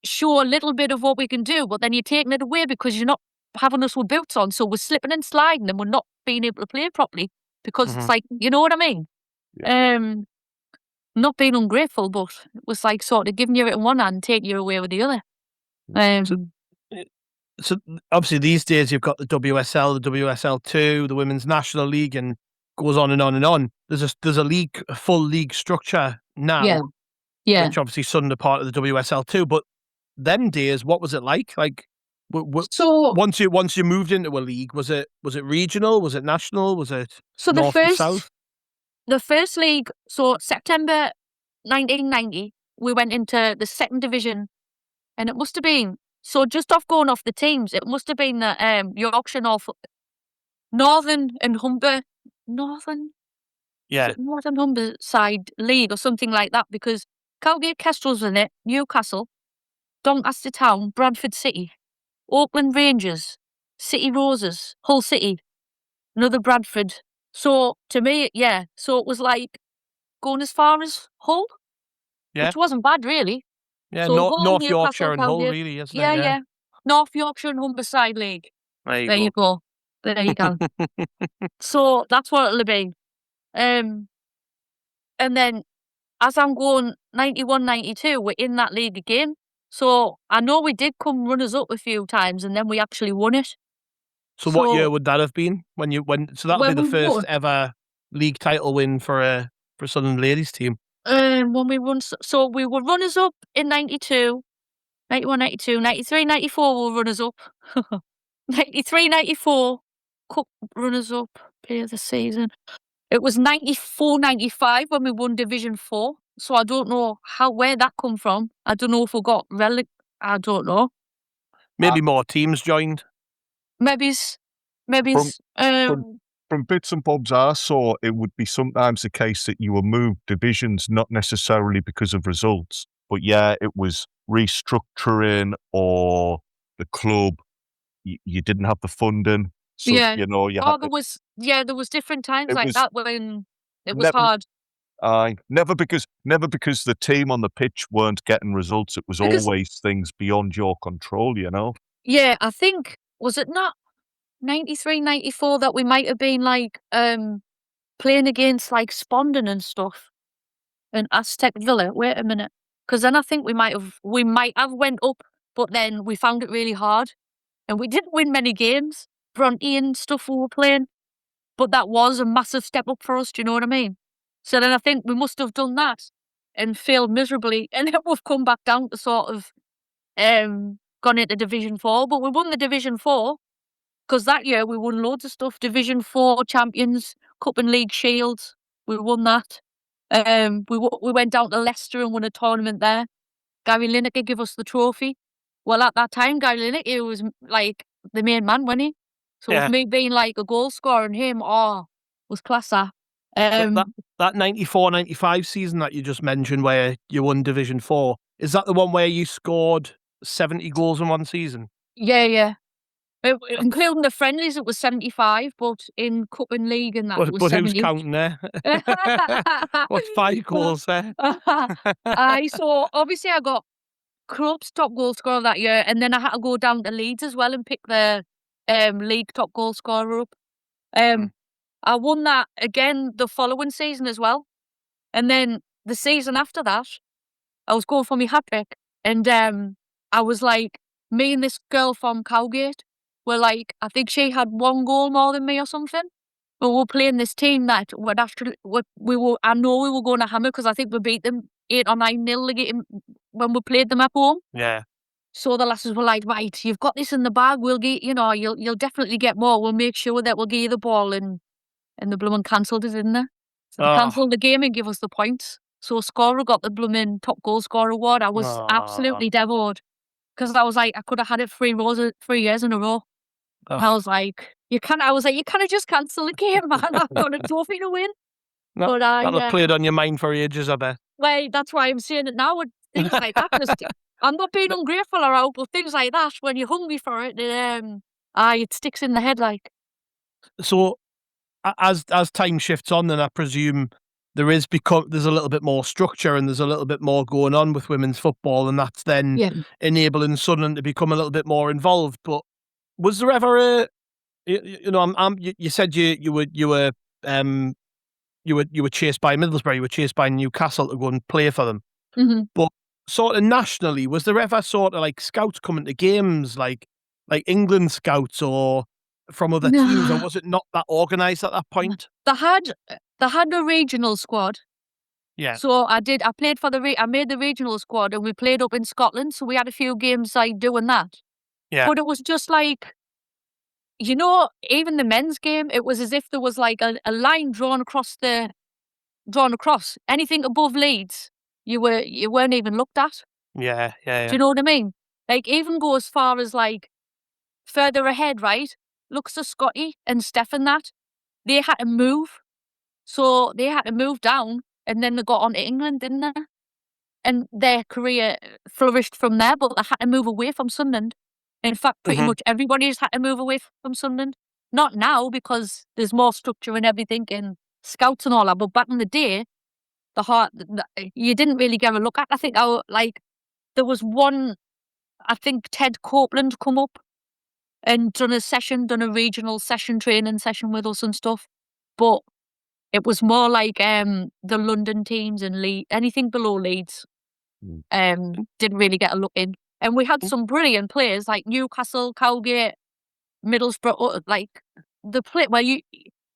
show a little bit of what we can do, but then you're taking it away because you're not having us with boots on. So we're slipping and sliding and we're not being able to play properly because it's like, you know what I mean? Yeah. Not being ungrateful, but it was like sort of giving you it in one hand and taking you away with the other. So obviously these days you've got the WSL, the WSL2, the Women's National League, and goes on and on and on. There's a full league structure now, which obviously Sunderland are part of the WSL2. But them days, what was it like? Like, so once you moved into a league, was it regional? Was it national? Was it north and south? The first league, so September 1990, we went into the second division, and it must have been, so just going off the teams, it must have been the Yorkshire Northern and Humber, Northern Humberside League or something like that, because Cowgate Kestrels in it, Newcastle, Doncaster Town, Bradford City, Auckland Rangers, City Roses, Hull City, another Bradford. So to me, so it was like going as far as Hull, which wasn't bad really. Yeah, so North Yorkshire and Hull really, isn't it? Yeah. North Yorkshire and Humberside League. There you go. There you go. So that's what it'll be. And then as I'm going 91, 92, we're in that league again. So I know we did come runners up a few times, and then we actually won it. So what year would that have been? So that would be the first ever league title win for Sunderland Ladies team. When we won, so we were runners up in 92, 91, 92, 93, 94 we were runners up. 93, 94, cup runners up, player of the season. It was 94, 95 when we won Division 4. So I don't know where that come from. I don't know if we got I don't know. Maybe more teams joined. Maybe. From bits and bobs I saw, it would be sometimes the case that you were moved divisions, not necessarily because of results, but yeah, it was restructuring or the club. You didn't have the funding, so you know you had. There was different times like that when it was hard. Never because the team on the pitch weren't getting results. It was always things beyond your control, you know. Yeah, I think was it not 93, 94 that we might have been like playing against like Spondon and stuff and Aztec Villa. Wait a minute, because then I think we might have went up, but then we found it really hard, and we didn't win many games. Bronte and stuff we were playing, but that was a massive step up for us. Do you know what I mean? So then I think we must have done that and failed miserably, and then we've come back down to sort of gone into Division 4, but we won the Division 4. Because that year we won loads of stuff. Division 4 champions, Cup and League Shields. We won that. We went down to Leicester and won a tournament there. Gary Lineker gave us the trophy. Well, at that time, Gary Lineker was like the main man, wasn't he? So with me being like a goal scorer and him, was class that. That 94-95 season that you just mentioned where you won Division 4, is that the one where you scored 70 goals in one season? Yeah. Including the friendlies, it was 75, but in Cup and League and that was 70. But who's counting there? What's 5 goals there? So obviously I got club's top goal scorer that year, and then I had to go down to Leeds as well and pick the league top goal scorer up. I won that again the following season as well, and then the season after that, I was going for my hat-trick, and I was like, me and this girl from Cowgate were like, I think she had 1 goal more than me or something. But we were playing this team that I know we were going to hammer because I think we beat them 8 or 9-0 when we played them at home. Yeah. So the lasses were like, right, you've got this in the bag. We'll get, you'll definitely get more. We'll make sure that we'll give you the ball, and the blooming cancelled it, didn't they? So they cancelled the game and give us the points. So scorer got the blooming top goal scorer award. I was absolutely devoted because I was like, I could have had it 3 years in a row. I was like, you can't just cancel the game, man. I've got a trophy to win. No, that'll played on your mind for ages, I bet. Well, that's why I'm saying it now with things like that. I'm not being ungrateful or out, but things like that, when you're hungry for it, it sticks in the head like. So, as time shifts on, then I presume there's a little bit more structure and there's a little bit more going on with women's football, and that's then enabling Sunderland to become a little bit more involved. But was there ever you said you were chased by Middlesbrough, you were chased by Newcastle to go and play for them. Mm-hmm. But sort of nationally, was there ever sort of like scouts coming to games, like England scouts or from other teams, or was it not that organised at that point? They had a regional squad. Yeah. So I played for I made the regional squad, and we played up in Scotland, so we had a few games like doing that. Yeah. But it was just like, even the men's game, it was as if there was like a line drawn across. Anything above Leeds, you weren't even looked at. Yeah. Do you know what I mean? Like, even go as far as like further ahead, right? Looks to Scotty and Stefan that they had to move, so they had to move down, and then they got on to England, didn't they? And their career flourished from there, but they had to move away from Sunderland. In fact, pretty much everybody's had to move away from Sunderland. Not now, because there's more structure and everything and scouts and all that, but back in the day, you didn't really get a look at. I think there was one, I think Ted Copeland come up and done a regional training session with us and stuff. But it was more like the London teams and anything below Leeds didn't really get a look in. And we had some brilliant players like Newcastle, Cowgate, Middlesbrough, like you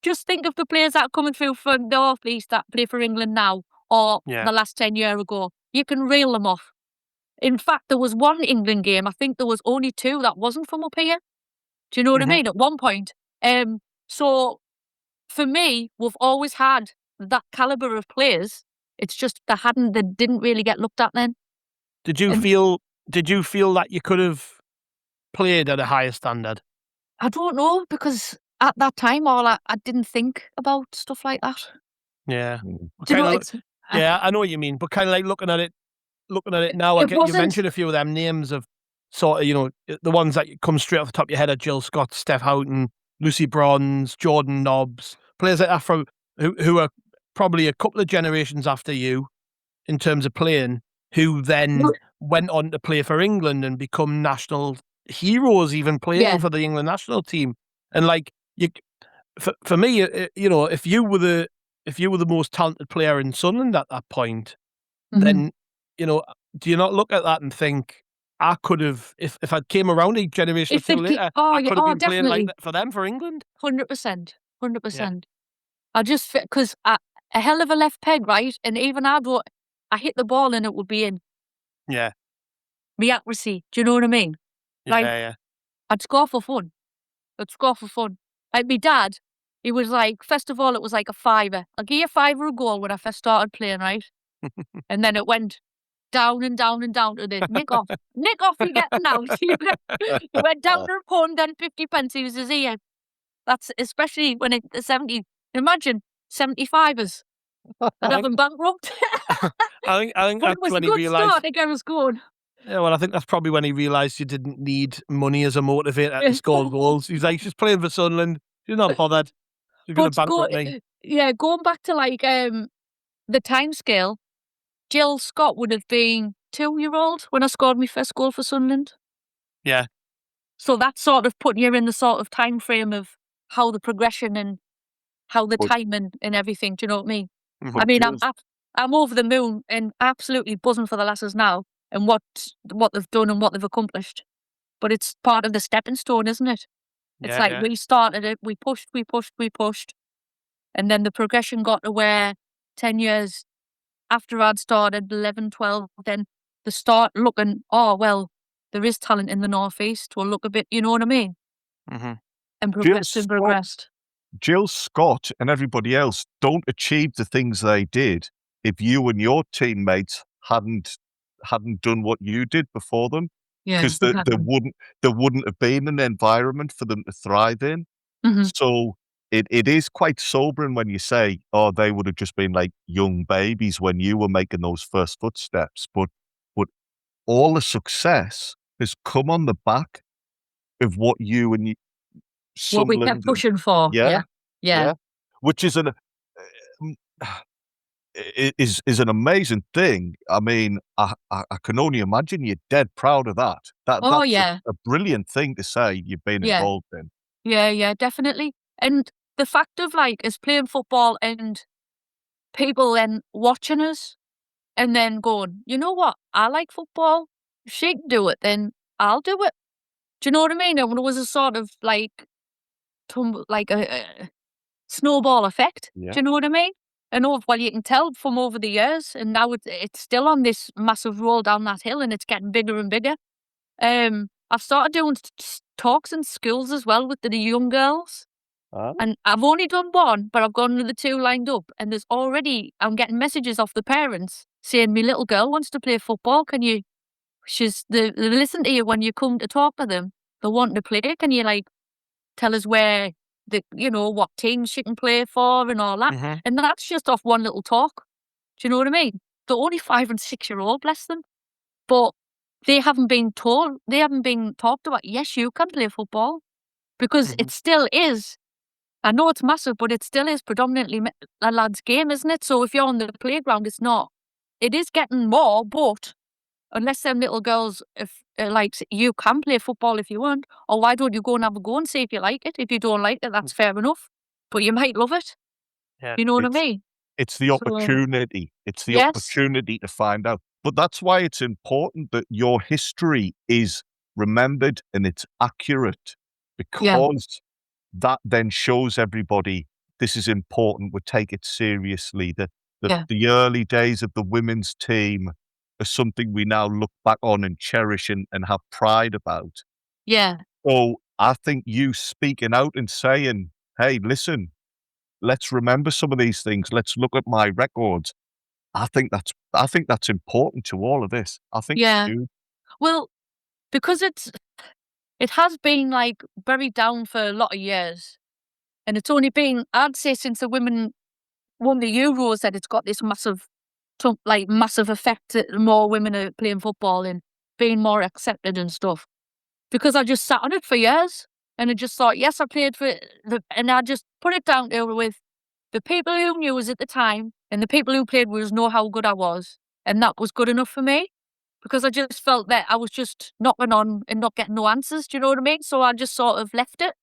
just think of the players that are coming through from the North East that play for England now. or Yeah. the last 10 years ago. You can reel them off. In fact, there was one England game, I think there was only 2 that wasn't from up here. Do you know what I mean? At one point. So for me, we've always had that caliber of players. It's just they didn't really get looked at then. Did you feel that you could have played at a higher standard? I don't know, because at that time, I didn't think about stuff like that. Yeah. Do you know, Yeah, I know what you mean, but kind of like looking at it now, you mentioned a few of them names of sort of, the ones that come straight off the top of your head are Jill Scott, Steph Houghton, Lucy Bronze, Jordan Nobbs, players like that from who are probably a couple of generations after you in terms of playing, who then went on to play for England and become national heroes, even playing for the England national team. And like for me, if you were the most talented player in Sunderland at that point, then do you not look at that and think, I could have, if I came around a generation or two later, I could have been playing like that for them, for England? 100%. 100%. I just, because a hell of a left peg, right? And even I hit the ball and it would be in. Yeah. My accuracy, do you know what I mean? Like, Yeah. I'd score for fun. Like, my dad, he was like, first of all, it was like a $5. I'll give you $5 a goal when I first started playing, right? And then it went down and down and down to this. Nick off, you get the out. It went down to a pound, then 50 pence. He was his ear. That's especially when it's 70. Imagine 75ers. I'd have them bankrupt. I think that's when he realised. Start, I think I was good. Yeah, well, I think that's probably when he realised you didn't need money as a motivator to score goals. He's like, she's playing for Sunderland. She's not bothered. She's going to bankrupt me. Yeah, going back to like the time scale, Jill Scott would have been 2-year-old when I scored my first goal for Sunderland. Yeah. So that's sort of putting you in the sort of time frame of how the progression and how the timing and everything. Do you know what I mean? I mean, I'm over the moon and absolutely buzzing for the lasses now and what they've done and what they've accomplished. But it's part of the stepping stone, isn't it? It's we started it, we pushed, and then the progression got to where 10 years after I'd started, 11, 12, then they start looking, there is talent in the Northeast. We'll look a bit, you know what I mean? Mm-hmm. And progressed. Jill Scott and everybody else don't achieve the things they did if you and your teammates hadn't done what you did before them. Because there wouldn't have been an environment for them to thrive in. Mm-hmm. So it is quite sobering when you say, they would have just been like young babies when you were making those first footsteps. But all the success has come on the back of what you and what we kept pushing for. Yeah. Which is an an amazing thing. I mean, I can only imagine you're dead proud of that. That's a brilliant thing to say you've been involved in. Yeah, definitely. And the fact of like us playing football and people then watching us and then going, you know what? I like football. If she can do it, then I'll do it. Do you know what I mean? And it was a sort of like a snowball effect. Yeah. Do you know what I mean? And you can tell from over the years, and now it's still on this massive roll down that hill, and it's getting bigger and bigger. I've started doing talks in schools as well with the young girls. And I've only done one, but I've got another 2 lined up. And I'm getting messages off the parents saying, my little girl wants to play football. Can you, they listen to you when you come to talk to them. They want to play. Can you like tell us where, what teams she can play for and all that? Mm-hmm. And that's just off one little talk. Do you know what I mean? They're only 5 and 6-year-old, bless them. But they haven't been talked about, yes, you can play football. Because it still is. I know it's massive, but it still is predominantly a lad's game, isn't it? So if you're on the playground, it's not. It is getting more, but unless them little girls, you can play football if you want, or why don't you go and have a go and see if you like it? If you don't like it, that's fair enough. But you might love it. Yeah, you know what I mean? It's the opportunity. It's the opportunity to find out. But that's why it's important that your history is remembered and it's accurate, because that then shows everybody this is important. We take it seriously. The early days of the women's team are something we now look back on and cherish and have pride about. Yeah. So I think you speaking out and saying, hey, listen, let's remember some of these things. Let's look at my records. I think that's important to all of this. I think Yeah. it's huge. Well, because it has been like very down for a lot of years. And it's only been, I'd say, since the women won the Euros that it's got this massive effect that more women are playing football and being more accepted and stuff. Because I just sat on it for years and I just thought, yes, I played for and I just put it down there with the people who knew us at the time and the people who played with us know how good I was. And that was good enough for me because I just felt that I was just knocking on and not getting no answers. Do you know what I mean? So I just sort of left it.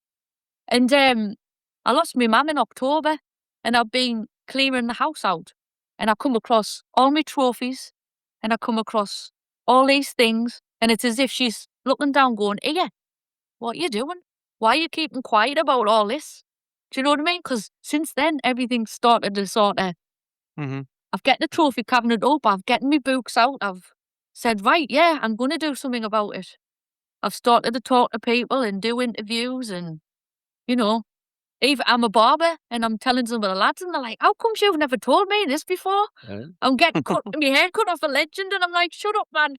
And I lost my mum in October and I've been clearing the house out and I come across all my trophies and I come across all these things and it's as if she's looking down going, Iya, what are you doing? Why are you keeping quiet about all this? Do you know what I mean? Because since then, everything started to sort of, I've got the trophy cabinet up, I've gotten my books out, I've said, right, yeah, I'm going to do something about it. I've started to talk to people and do interviews and, you know, even I'm a barber and I'm telling some of the lads and they're like, how come you've never told me this before? I'm getting my hair cut off a legend and I'm like, shut up, man.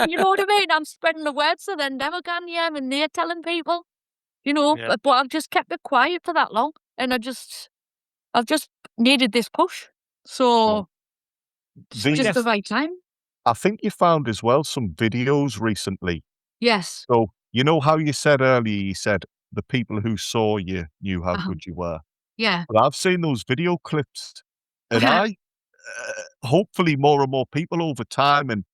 You know what I mean? I'm spreading the word so then them again, yeah, and they're telling people, you know, but I've just kept it quiet for that long and I've just needed this push. So it's just the right time. I think you found as well some videos recently. Yes. So, you know how you said earlier, you said the people who saw you knew how good you were. Yeah. But I've seen those video clips and hopefully more and more people over time and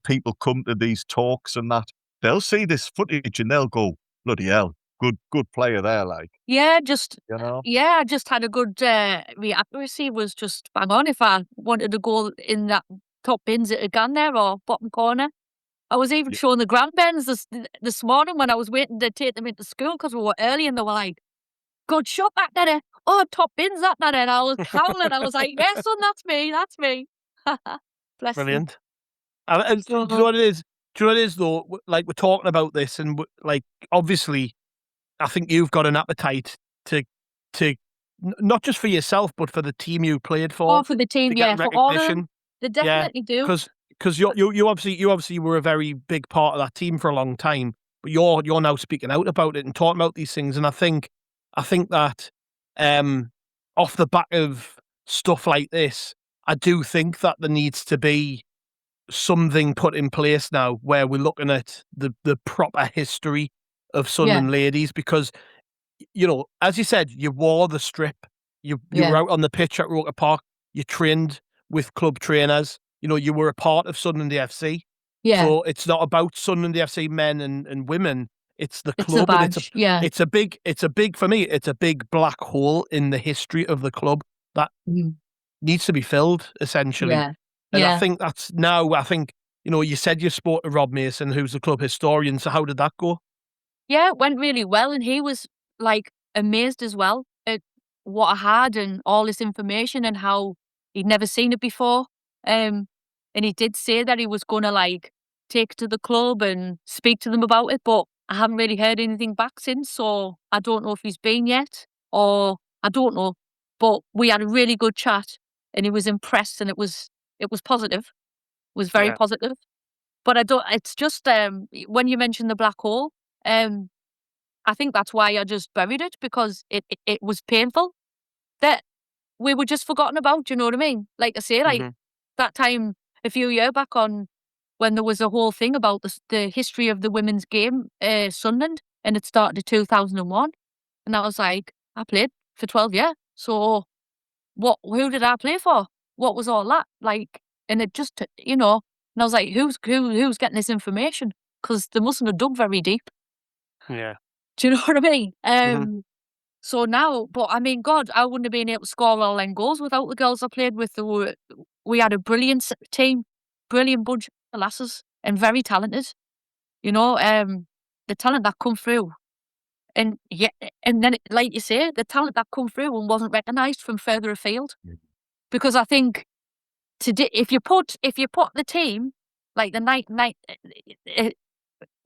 people come to these talks and that, they'll see this footage and they'll go, bloody hell, good player there, like. Yeah, I just had a good, the accuracy was just bang on. If I wanted to go in that top bins it had gone there or bottom corner. I was even showing the grandparents this morning when I was waiting to take them into school because we were early and they were like, God, shut that there. Oh, top bins that there. And I was howling. I was like, yes, son, that's me. Bless Brilliant. And do you know what it is? Do you know what it is though? Like we're talking about this and like, obviously, I think you've got an appetite to not just for yourself, but for the team you played for. Oh, for the team, yeah. For all of them, they definitely do. Because you obviously were a very big part of that team for a long time, but you're now speaking out about it and talking about these things, and I think that off the back of stuff like this, I do think that there needs to be something put in place now where we're looking at the proper history of Sunderland Ladies because, you know, as you said, you wore the strip, you were out on the pitch at Roker Park, you trained with club trainers. You know, you were a part of Sunderland AFC. Yeah. So it's not about Sunderland AFC men and women. It's the club. It's a badge. It's a big, for me, it's a big black hole in the history of the club that needs to be filled, essentially. Yeah. And I think that's now, you know, you said you spoke to Rob Mason, who's the club historian. So how did that go? Yeah, it went really well. And he was like amazed as well at what I had and all this information and how he'd never seen it before. And he did say that he was going to like take it to the club and speak to them about it, but I haven't really heard anything back since. So I don't know if he's been yet or I don't know, but we had a really good chat and he was impressed and it was positive. It was very positive, but it's just, when you mentioned the black hole, I think that's why I just buried it because it was painful that we were just forgotten about. Do you know what I mean? Like I say, like that time a few years back on when there was a whole thing about the history of the women's game, Sunderland, and it started in 2001. And I was like, I played for 12 years. So who did I play for? What was all that? Like, and it just, you know, and I was like, who's getting this information? Because they mustn't have dug very deep. Yeah. Do you know what I mean? So now, but I mean, God, I wouldn't have been able to score all them goals without the girls I played with. We had a brilliant team, brilliant bunch of lasses, and very talented. You know, the talent that come through, and then, like you say, the talent that come through and wasn't recognised from further afield. because I think today, if you put the team like the night,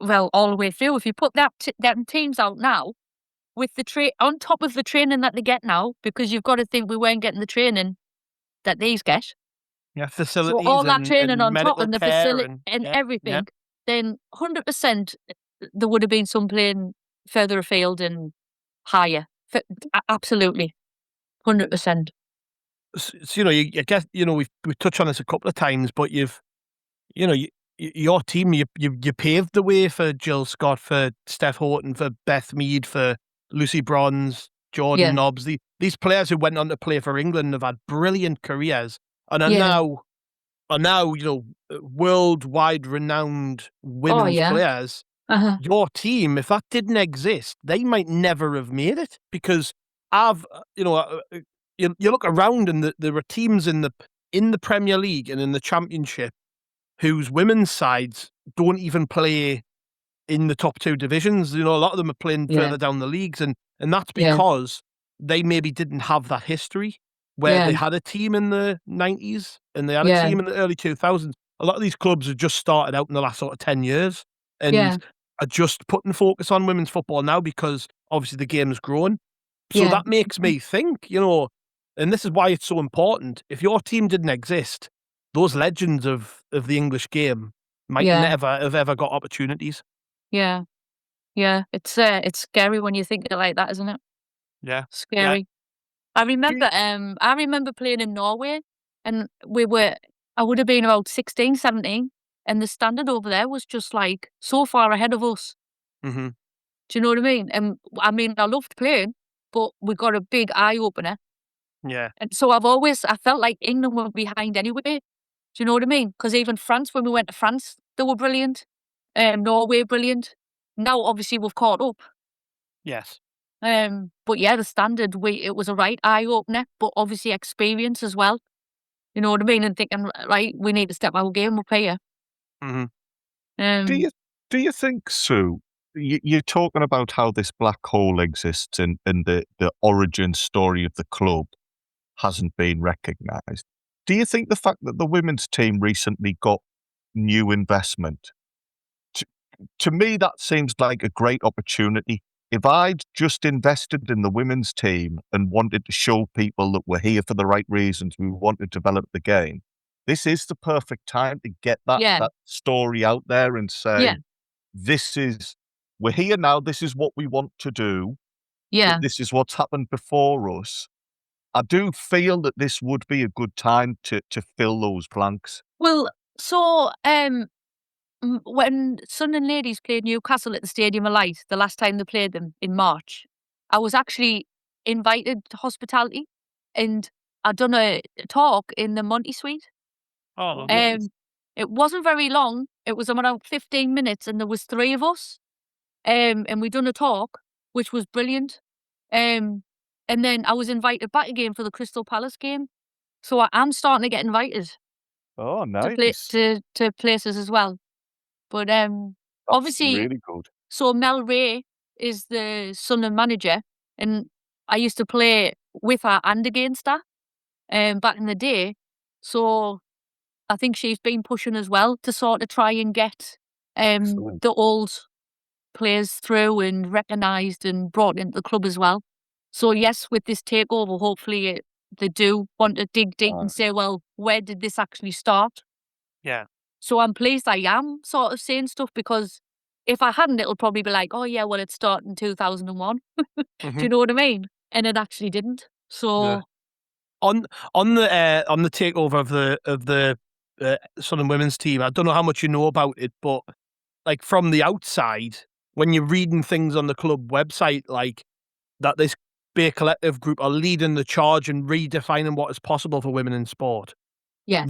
well, all the way through, if you put them teams out now with the on top of the training that they get now, because you've got to think we weren't getting the training that these get. Yeah, facilities. So all that training and on top medical and the care facility and everything, then 100% there would have been some playing further afield and higher. Absolutely, 100%. So, I guess we've touched on this a couple of times, but your team, you paved the way for Jill Scott, for Steph Houghton, for Beth Mead, for Lucy Bronze, Jordan Nobbs. These players who went on to play for England have had brilliant careers and are now worldwide renowned women's players. Your team, if that didn't exist, they might never have made it, because you look around and there are teams in the Premier League and in the Championship whose women's sides don't even play in the top two divisions. A lot of them are playing further down the leagues, and that's because they maybe didn't have that history where they had a team in the 90s and they had a team in the early 2000s. A lot of these clubs have just started out in the last sort of 10 years and are just putting focus on women's football now because obviously the game has grown. So that makes me think, and this is why it's so important. If your team didn't exist, those legends of the English game might never have ever got opportunities. Yeah. It's scary when you think it like that, isn't it? Yeah. Scary. Yeah. I remember playing in Norway, and I would have been about 16, 17, and the standard over there was just like so far ahead of us. Mm-hmm. Do you know what I mean? And I loved playing, but we got a big eye opener. Yeah. And so I felt like England were behind anyway. Do you know what I mean? Because even France, when we went to France, they were brilliant. Norway, brilliant. Now, obviously, we've caught up. Yes. But the standard, it was a right eye opener, but obviously experience as well. You know what I mean? And thinking, right, we need to step our game up here. Mm-hmm. Do you think, Sue? You're talking about how this black hole exists and the origin story of the club hasn't been recognised. Do you think the fact that the women's team recently got new investment, to me, that seems like a great opportunity. If I'd just invested in the women's team and wanted to show people that we're here for the right reasons, we want to develop the game, this is the perfect time to get that story out there and say, we're here now, this is what we want to do. Yeah. This is what's happened before us. I do feel that this would be a good time to fill those blanks. Well, so when Sunderland Ladies played Newcastle at the Stadium of Light, the last time they played them in March, I was actually invited to hospitality, and I'd done a talk in the Monty Suite. Oh, nice. It wasn't very long. It was around 15 minutes, and there was 3 of us. And we'd done a talk, which was brilliant. And then I was invited back again for the Crystal Palace game. So I am starting to get invited. Oh, nice. To places as well. But obviously, really good. So Mel Ray is the Sunderland manager, and I used to play with her and against her back in the day. So I think she's been pushing as well to sort of try and get the old players through and recognised and brought into the club as well. So yes, with this takeover, hopefully they do want to dig deep and say, well, where did this actually start? Yeah. So I'm pleased I am sort of saying stuff, because if I hadn't, it'll probably be like, oh yeah, well, it started in 2001. Do you know what I mean? And it actually didn't. So on the takeover of the Sunderland women's team, I don't know how much you know about it, but like from the outside, when you're reading things on the club website, like that this Bay Collective group are leading the charge and redefining what is possible for women in sport. Yes.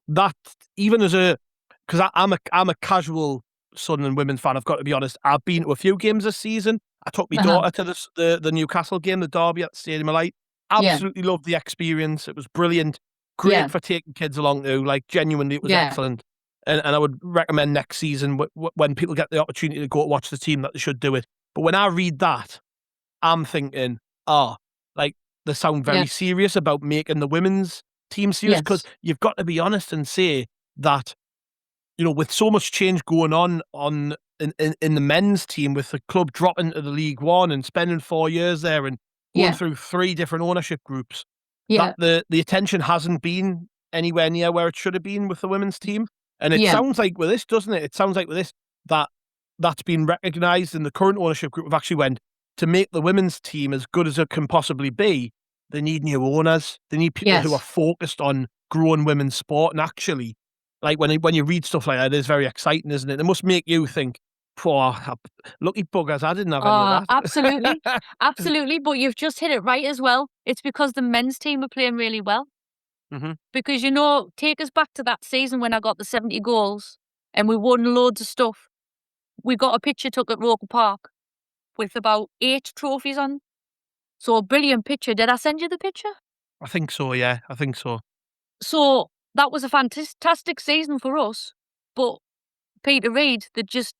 That even as because I'm a casual Sunderland women's fan, I've got to be honest. I've been to a few games this season. I took my daughter to the Newcastle game, the derby at the Stadium of Light. Absolutely loved the experience. It was brilliant. Great for taking kids along to. Like, genuinely, it was excellent. And I would recommend next season when people get the opportunity to go to watch the team that they should do it. But when I read that, I'm thinking, like they sound very serious about making the women's team serious? Because you've got to be honest and say that, with so much change going on in the men's team, with the club dropping to the League One and spending 4 years there and going through 3 different ownership groups, that the attention hasn't been anywhere near where it should have been with the women's team. And it sounds like with this, doesn't it? It sounds like with this that's been recognised, and the current ownership group have actually went, to make the women's team as good as it can possibly be, they need new owners. They need people who are focused on growing women's sport. And actually, like when you read stuff like that, it is very exciting, isn't it? It must make you think, lucky buggers, I didn't have any of that. Absolutely. Absolutely. But you've just hit it right as well. It's because the men's team are playing really well. Mm-hmm. Because, take us back to that season when I got the 70 goals and we won loads of stuff. We got a picture took at Roker Park with about 8 trophies on. So a brilliant picture. Did I send you the picture? I think so, yeah. I think so. So that was a fantastic season for us. But Peter Reid,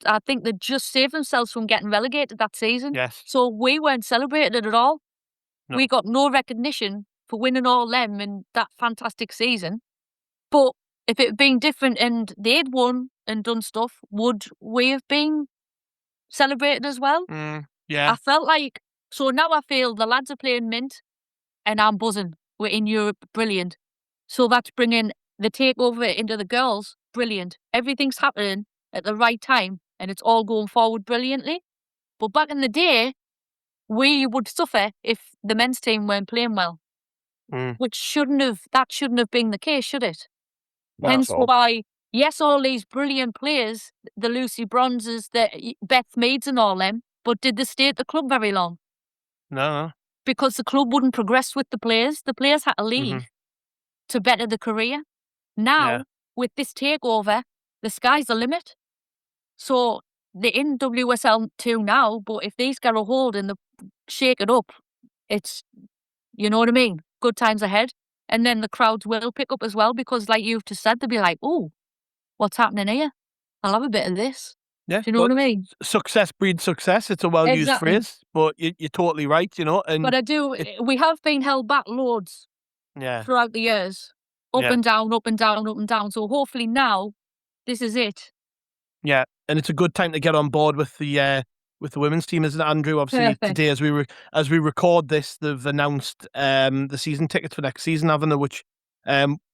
I think they just saved themselves from getting relegated that season. Yes. So we weren't celebrated at all. No. We got no recognition for winning all them in that fantastic season. But if it had been different and they'd won and done stuff, would we have been celebrated as well? Yeah. I felt like, so now I feel the lads are playing mint and I'm buzzing. We're in Europe, brilliant. So that's bringing the takeover into the girls, brilliant. Everything's happening at the right time and it's all going forward brilliantly. But back in the day, we would suffer if the men's team weren't playing well. Which shouldn't have been the case, should it? Hence why, yes, all these brilliant players, the Lucy Bronzes, the Beth Meads and all them, but did they stay at the club very long? No. Because the club wouldn't progress with the players. The players had to leave to better the career. Now, with this takeover, the sky's the limit. So they're in WSL 2 now, but if these get a hold and they shake it up, it's, you know what I mean? Good times ahead. And then the crowds will pick up as well, because like you've just said, they'll be like, oh, what's happening here? I'll have a bit of this. Yeah. Do you know what I mean? Success breeds success. It's a well-used phrase, but you're totally right, And but we have been held back loads throughout the years. Up and down, up and down, up and down. So hopefully now, this is it. Yeah, and it's a good time to get on board with the women's team, isn't it, Andrew? Obviously, today as we record this, they've announced the season tickets for next season, haven't they? Which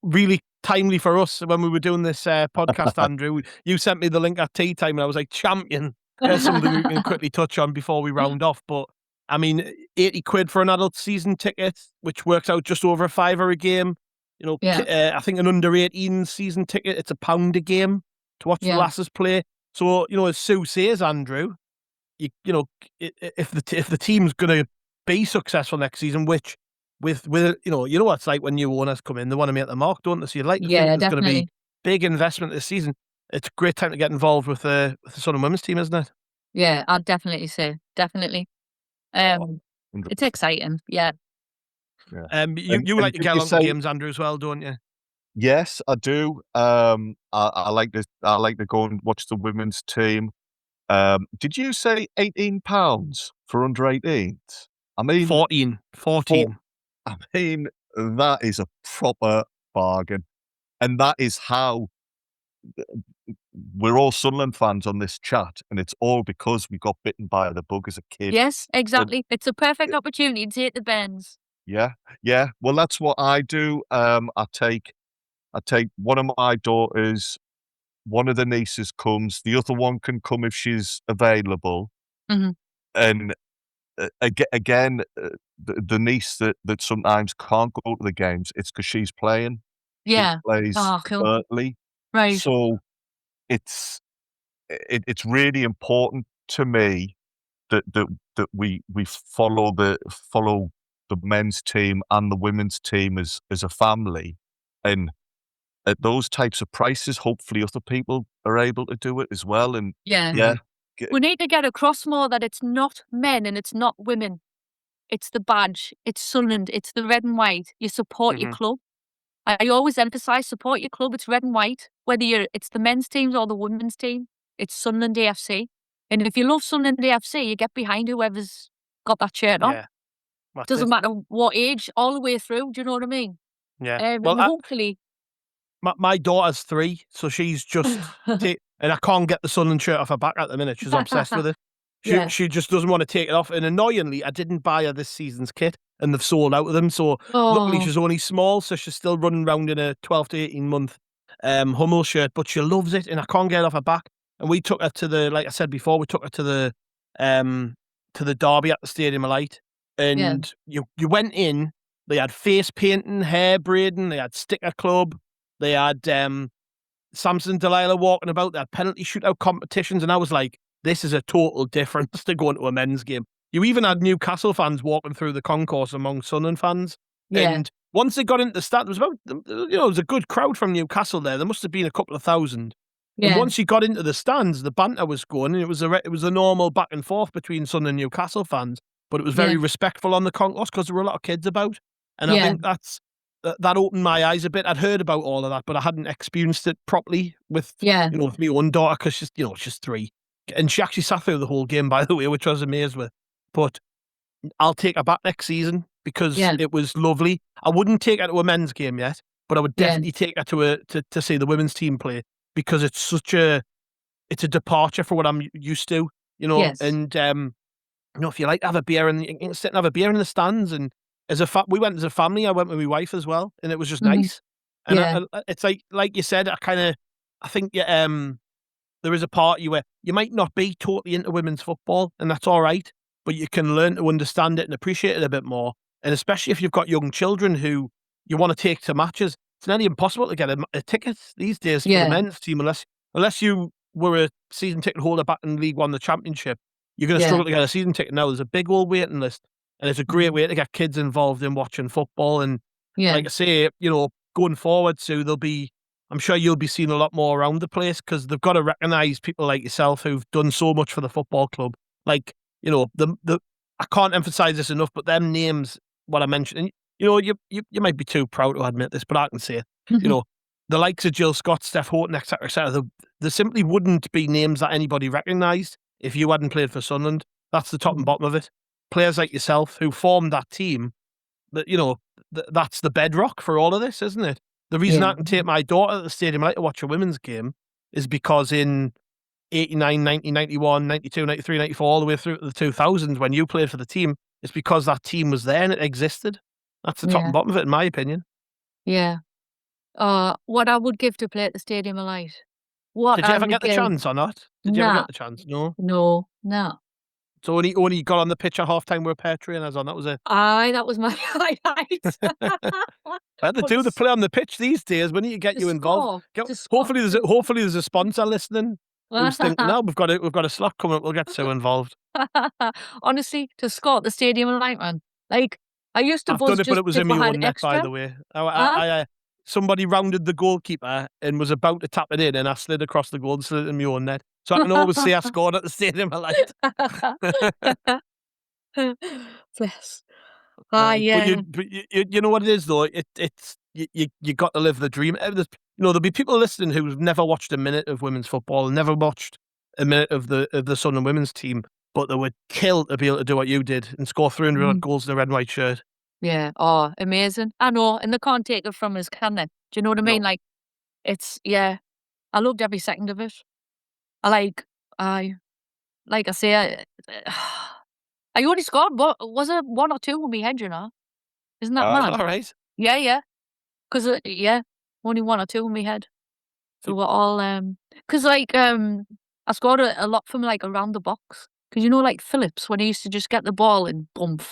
really timely for us when we were doing this podcast, Andrew. You sent me the link at tea time, and I was like, champion. Something we can quickly touch on before we round off. But I mean, 80 quid for an adult season ticket, which works out just over £5 a game. I think an under 18 season ticket, it's £1 a game to watch the lasses play. So, as Sue says, Andrew, if the team's going to be successful next season, which with what it's like when new owners come in, they want to make the mark, don't they? So you'd like to think there's going to be big investment this season. It's a great time to get involved with the Sunderland women's team, isn't it? Yeah, I'd definitely say, definitely. It's exciting, yeah. You like to get along to games, Andrew, as well, don't you? Yes, I do. I like to go and watch the women's team. Did you say £18 for under 18s? I mean 14. I mean, that is a proper bargain, and that is how we're all Sunderland fans on this chat, and it's all because we got bitten by the bug as a kid. Yes, exactly. It's a perfect opportunity to take the bends. Yeah. Well, that's what I do. I take one of my daughters, one of the nieces comes, the other one can come if she's available. And again, the niece that sometimes can't go to the games, it's because she's playing. Yeah. She plays Cool. Berkeley. Right. So it's really important to me that we follow the men's team and the women's team as a family, and at those types of prices, hopefully other people are able to do it as well. And we need to get across more that it's not men and it's not women. It's the badge. It's Sunderland. It's the red and white. You support your club. I always emphasise support your club. It's red and white. Whether it's the men's teams or the women's team, it's Sunderland AFC. And if you love Sunderland AFC, you get behind whoever's got that shirt on. Yeah. Doesn't matter what age, all the way through. Do you know what I mean? Yeah. Well, hopefully. My daughter's 3, so she's just and I can't get the Sunderland shirt off her back at the minute. She's obsessed with it. She just doesn't want to take it off. And annoyingly, I didn't buy her this season's kit, and they've sold out of them. So luckily, she's only small, so she's still running around in a 12 to 18-month Hummel shirt, but she loves it, and I can't get it off her back. And we took her to like I said before, we took her to the derby at the Stadium of Light, and you went in. They had face painting, hair braiding, they had sticker club. They had Samson Delilah walking about. They had penalty shootout competitions. And I was like, this is a total difference to going to a men's game. You even had Newcastle fans walking through the concourse among Sunderland fans. Yeah. And once they got into the stand, there was a good crowd from Newcastle there. There must have been a couple of thousand. Yeah. And once you got into the stands, the banter was going, and it was a normal back and forth between Sunderland and Newcastle fans. But it was very respectful on the concourse because there were a lot of kids about. And I think that opened my eyes a bit. I'd heard about all of that, but I hadn't experienced it properly with with my own daughter, because she's 3, and she actually sat through the whole game, by the way, which I was amazed with. But I'll take her back next season because it was lovely. I wouldn't take her to a men's game yet, but I would definitely take her to see the women's team play, because it's a departure for what I'm used to, and if you like to have a beer and you can sit and have a beer in the stands, and we went as a family. I went with my wife as well, and it was just nice. And it's like you said, I think there is a part of you where you might not be totally into women's football, and that's all right, but you can learn to understand it and appreciate it a bit more. And especially if you've got young children who you want to take to matches, it's nearly impossible to get a ticket these days for the men's team, unless you were a season ticket holder back in League One, the Championship. You're going to struggle to get a season ticket now. There's a big old waiting list. And it's a great way to get kids involved in watching football. And like I say, going forward, Sue, I'm sure you'll be seeing a lot more around the place, because they've got to recognise people like yourself who've done so much for the football club. Like, I can't emphasise this enough, but them names, what I mentioned, and you might be too proud to admit this, but I can say it. The likes of Jill Scott, Steph Houghton, etc., etc. There simply wouldn't be names that anybody recognised if you hadn't played for Sunderland. That's the top and bottom of it. Players like yourself who formed that team, that's the bedrock for all of this, isn't it? The reason I can take my daughter at the Stadium Light to watch a women's game is because in 89, 90, 91, 92, 93, 94, all the way through to the 2000s, when you played for the team, it's because that team was there and it existed. That's the top and bottom of it, in my opinion. Yeah. What I would give to play at the Stadium of Light. Did you ever get the chance or not? Did you ever get the chance? No? No. So only got on the pitch at half-time with a pair of trainers on, that was it? Aye, that was my highlight. They do the play on the pitch these days. We need to get you involved. Hopefully there's a sponsor listening who's thinking, no, we've got a slot coming up, we'll get so involved. Honestly, to score at the Stadium of Light, man. Like, I used to I've done it, but it was in my own net, by the way. Somebody rounded the goalkeeper and was about to tap it in, and I slid across the goal and slid it in my own net. So I can always say I scored at the Stadium of Light. Bless. But you know what it is, though? It's you got to live the dream. There'll be people listening who've never watched a minute of women's football, never watched a minute of the Sunderland women's team, but they would kill to be able to do what you did and score 300 goals in a red and white shirt. Yeah. Oh, amazing. I know. And they can't take it from us, can they? Do you know what I mean? Like, I loved every second of it. Like I say, I only scored, was it 1 or 2 with me head, Isn't that mad? All right. Yeah. Because, only 1 or 2 with me head. So we're all, because I scored a lot from around the box. Because like Phillips, when he used to just get the ball and bump.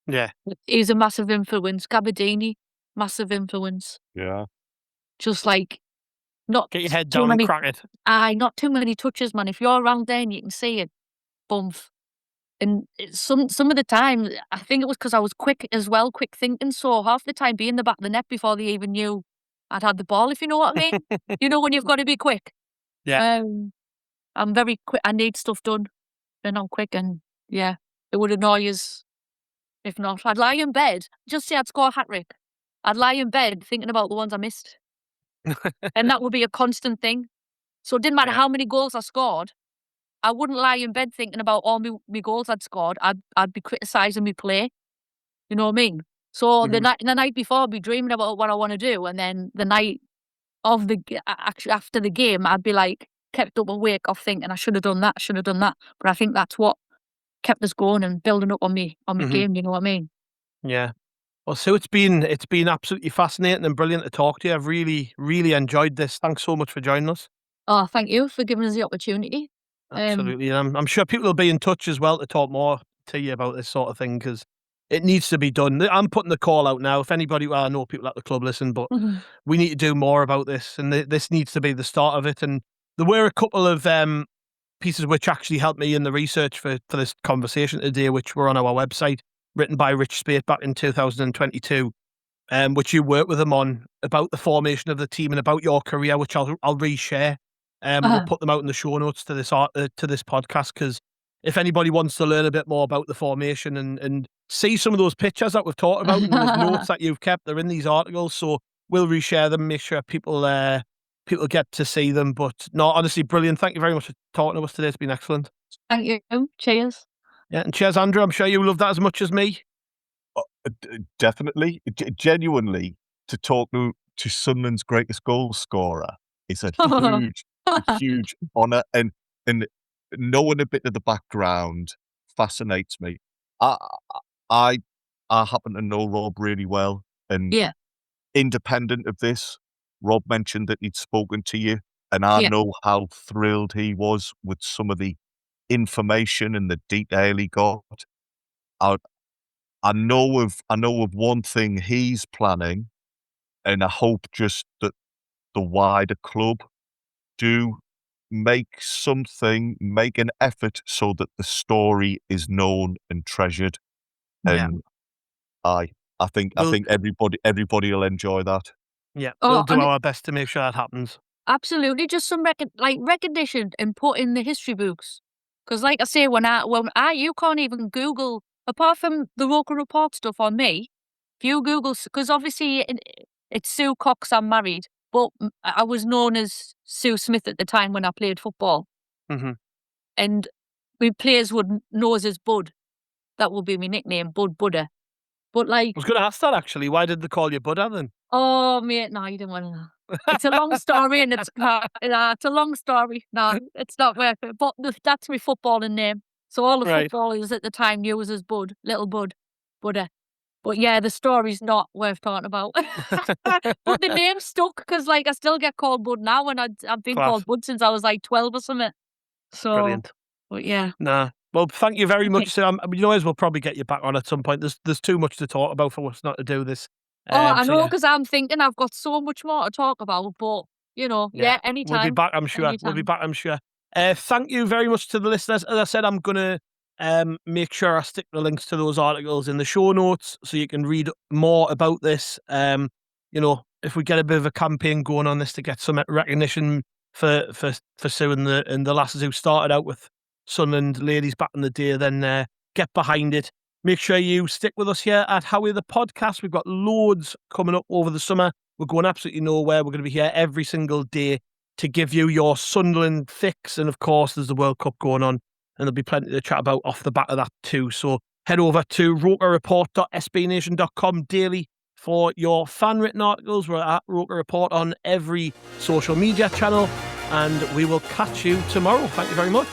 Yeah. He's a massive influence. Gabardini, massive influence. Yeah. Just not get your head down and crack it. Aye, not too many touches, man. If you're around there and you can see it, bump. And some of the time, I think it was because I was quick as well, quick thinking. So half the time be in the back of the net before they even knew I'd had the ball, if you know what I mean. When you've got to be quick. Yeah. I'm very quick. I need stuff done. And I'm quick, and it would annoy us if not. I'd lie in bed, just say I'd score a hat-trick. I'd lie in bed thinking about the ones I missed. And that would be a constant thing. So it didn't matter how many goals I scored. I wouldn't lie in bed thinking about all my goals I'd scored. I'd be criticising my play. You know what I mean? So the night before, I'd be dreaming about what I want to do, and then the night of actually after the game, I'd be like kept up awake of thinking I should have done that. But I think that's what kept us going and building up on me game. You know what I mean? Yeah. Well, Sue, it's been absolutely fascinating and brilliant to talk to you. I've really, really enjoyed this. Thanks so much for joining us. Oh, thank you for giving us the opportunity. Absolutely. And I'm sure people will be in touch as well to talk more to you about this sort of thing, because it needs to be done. I'm putting the call out now. If anybody, well, I know people at the club listen, but we need to do more about this, and this needs to be the start of it. And there were a couple of pieces which actually helped me in the research for this conversation today, which were on our website, written by Rich Spate back in 2022, which you worked with him on, about the formation of the team and about your career, which I'll reshare. We'll put them out in the show notes to this podcast, because if anybody wants to learn a bit more about the formation and see some of those pictures that we've talked about and the notes that you've kept, they're in these articles, so we'll reshare them, make sure people get to see them. But no, honestly, brilliant. Thank you very much for talking to us today. It's been excellent. Thank you. Cheers. Yeah, and cheers, Andrew. I'm sure you love that as much as me. Definitely, genuinely, to talk to Sunderland's greatest goal scorer is a huge honour, and knowing a bit of the background fascinates me. I happen to know Rob really well, and independent of this, Rob mentioned that he'd spoken to you, and I know how thrilled he was with some of the information and the detail he got. I know of one thing he's planning, and I hope just that the wider club do make an effort so that the story is known and treasured. And I think everybody will enjoy that. Yeah, we'll do our best to make sure that happens. Absolutely, just some recognition and put in the history books. Because, like I say, you can't even Google, apart from the local report stuff on me. If you Google, because obviously it's Sue Cox, I'm married, but I was known as Sue Smith at the time when I played football. And we players would know us as Bud. That would be my nickname, Budder. But I was going to ask that actually. Why did they call you Budder then? Oh, mate, no, you didn't want to know. It's a long story, and it's a long story. No, it's not worth it. But that's my footballing name. So all the footballers at the time knew us as Bud, little Bud, Budder. But yeah, the story's not worth talking about. But the name stuck, because I still get called Bud now, and I've been called Bud since I was 12 or something. So, brilliant. But yeah. Nah. Well, thank you very much. So, we'll probably get you back on at some point. There's too much to talk about for us not to do this. I know, because I'm thinking I've got so much more to talk about, but, anytime. We'll be back, I'm sure. Thank you very much to the listeners. As I said, I'm going to make sure I stick the links to those articles in the show notes so you can read more about this. If we get a bit of a campaign going on this to get some recognition for Sue and the lasses who started out with Sunderland Ladies back in the day, then get behind it. Make sure you stick with us here at Howie the Podcast. We've got loads coming up over the summer. We're going absolutely nowhere. We're going to be here every single day to give you your Sunderland fix. And of course, there's the World Cup going on, and there'll be plenty to chat about off the back of that too. So head over to rokerreport.sbnation.com daily for your fan-written articles. We're at Roker Report on every social media channel, and we will catch you tomorrow. Thank you very much.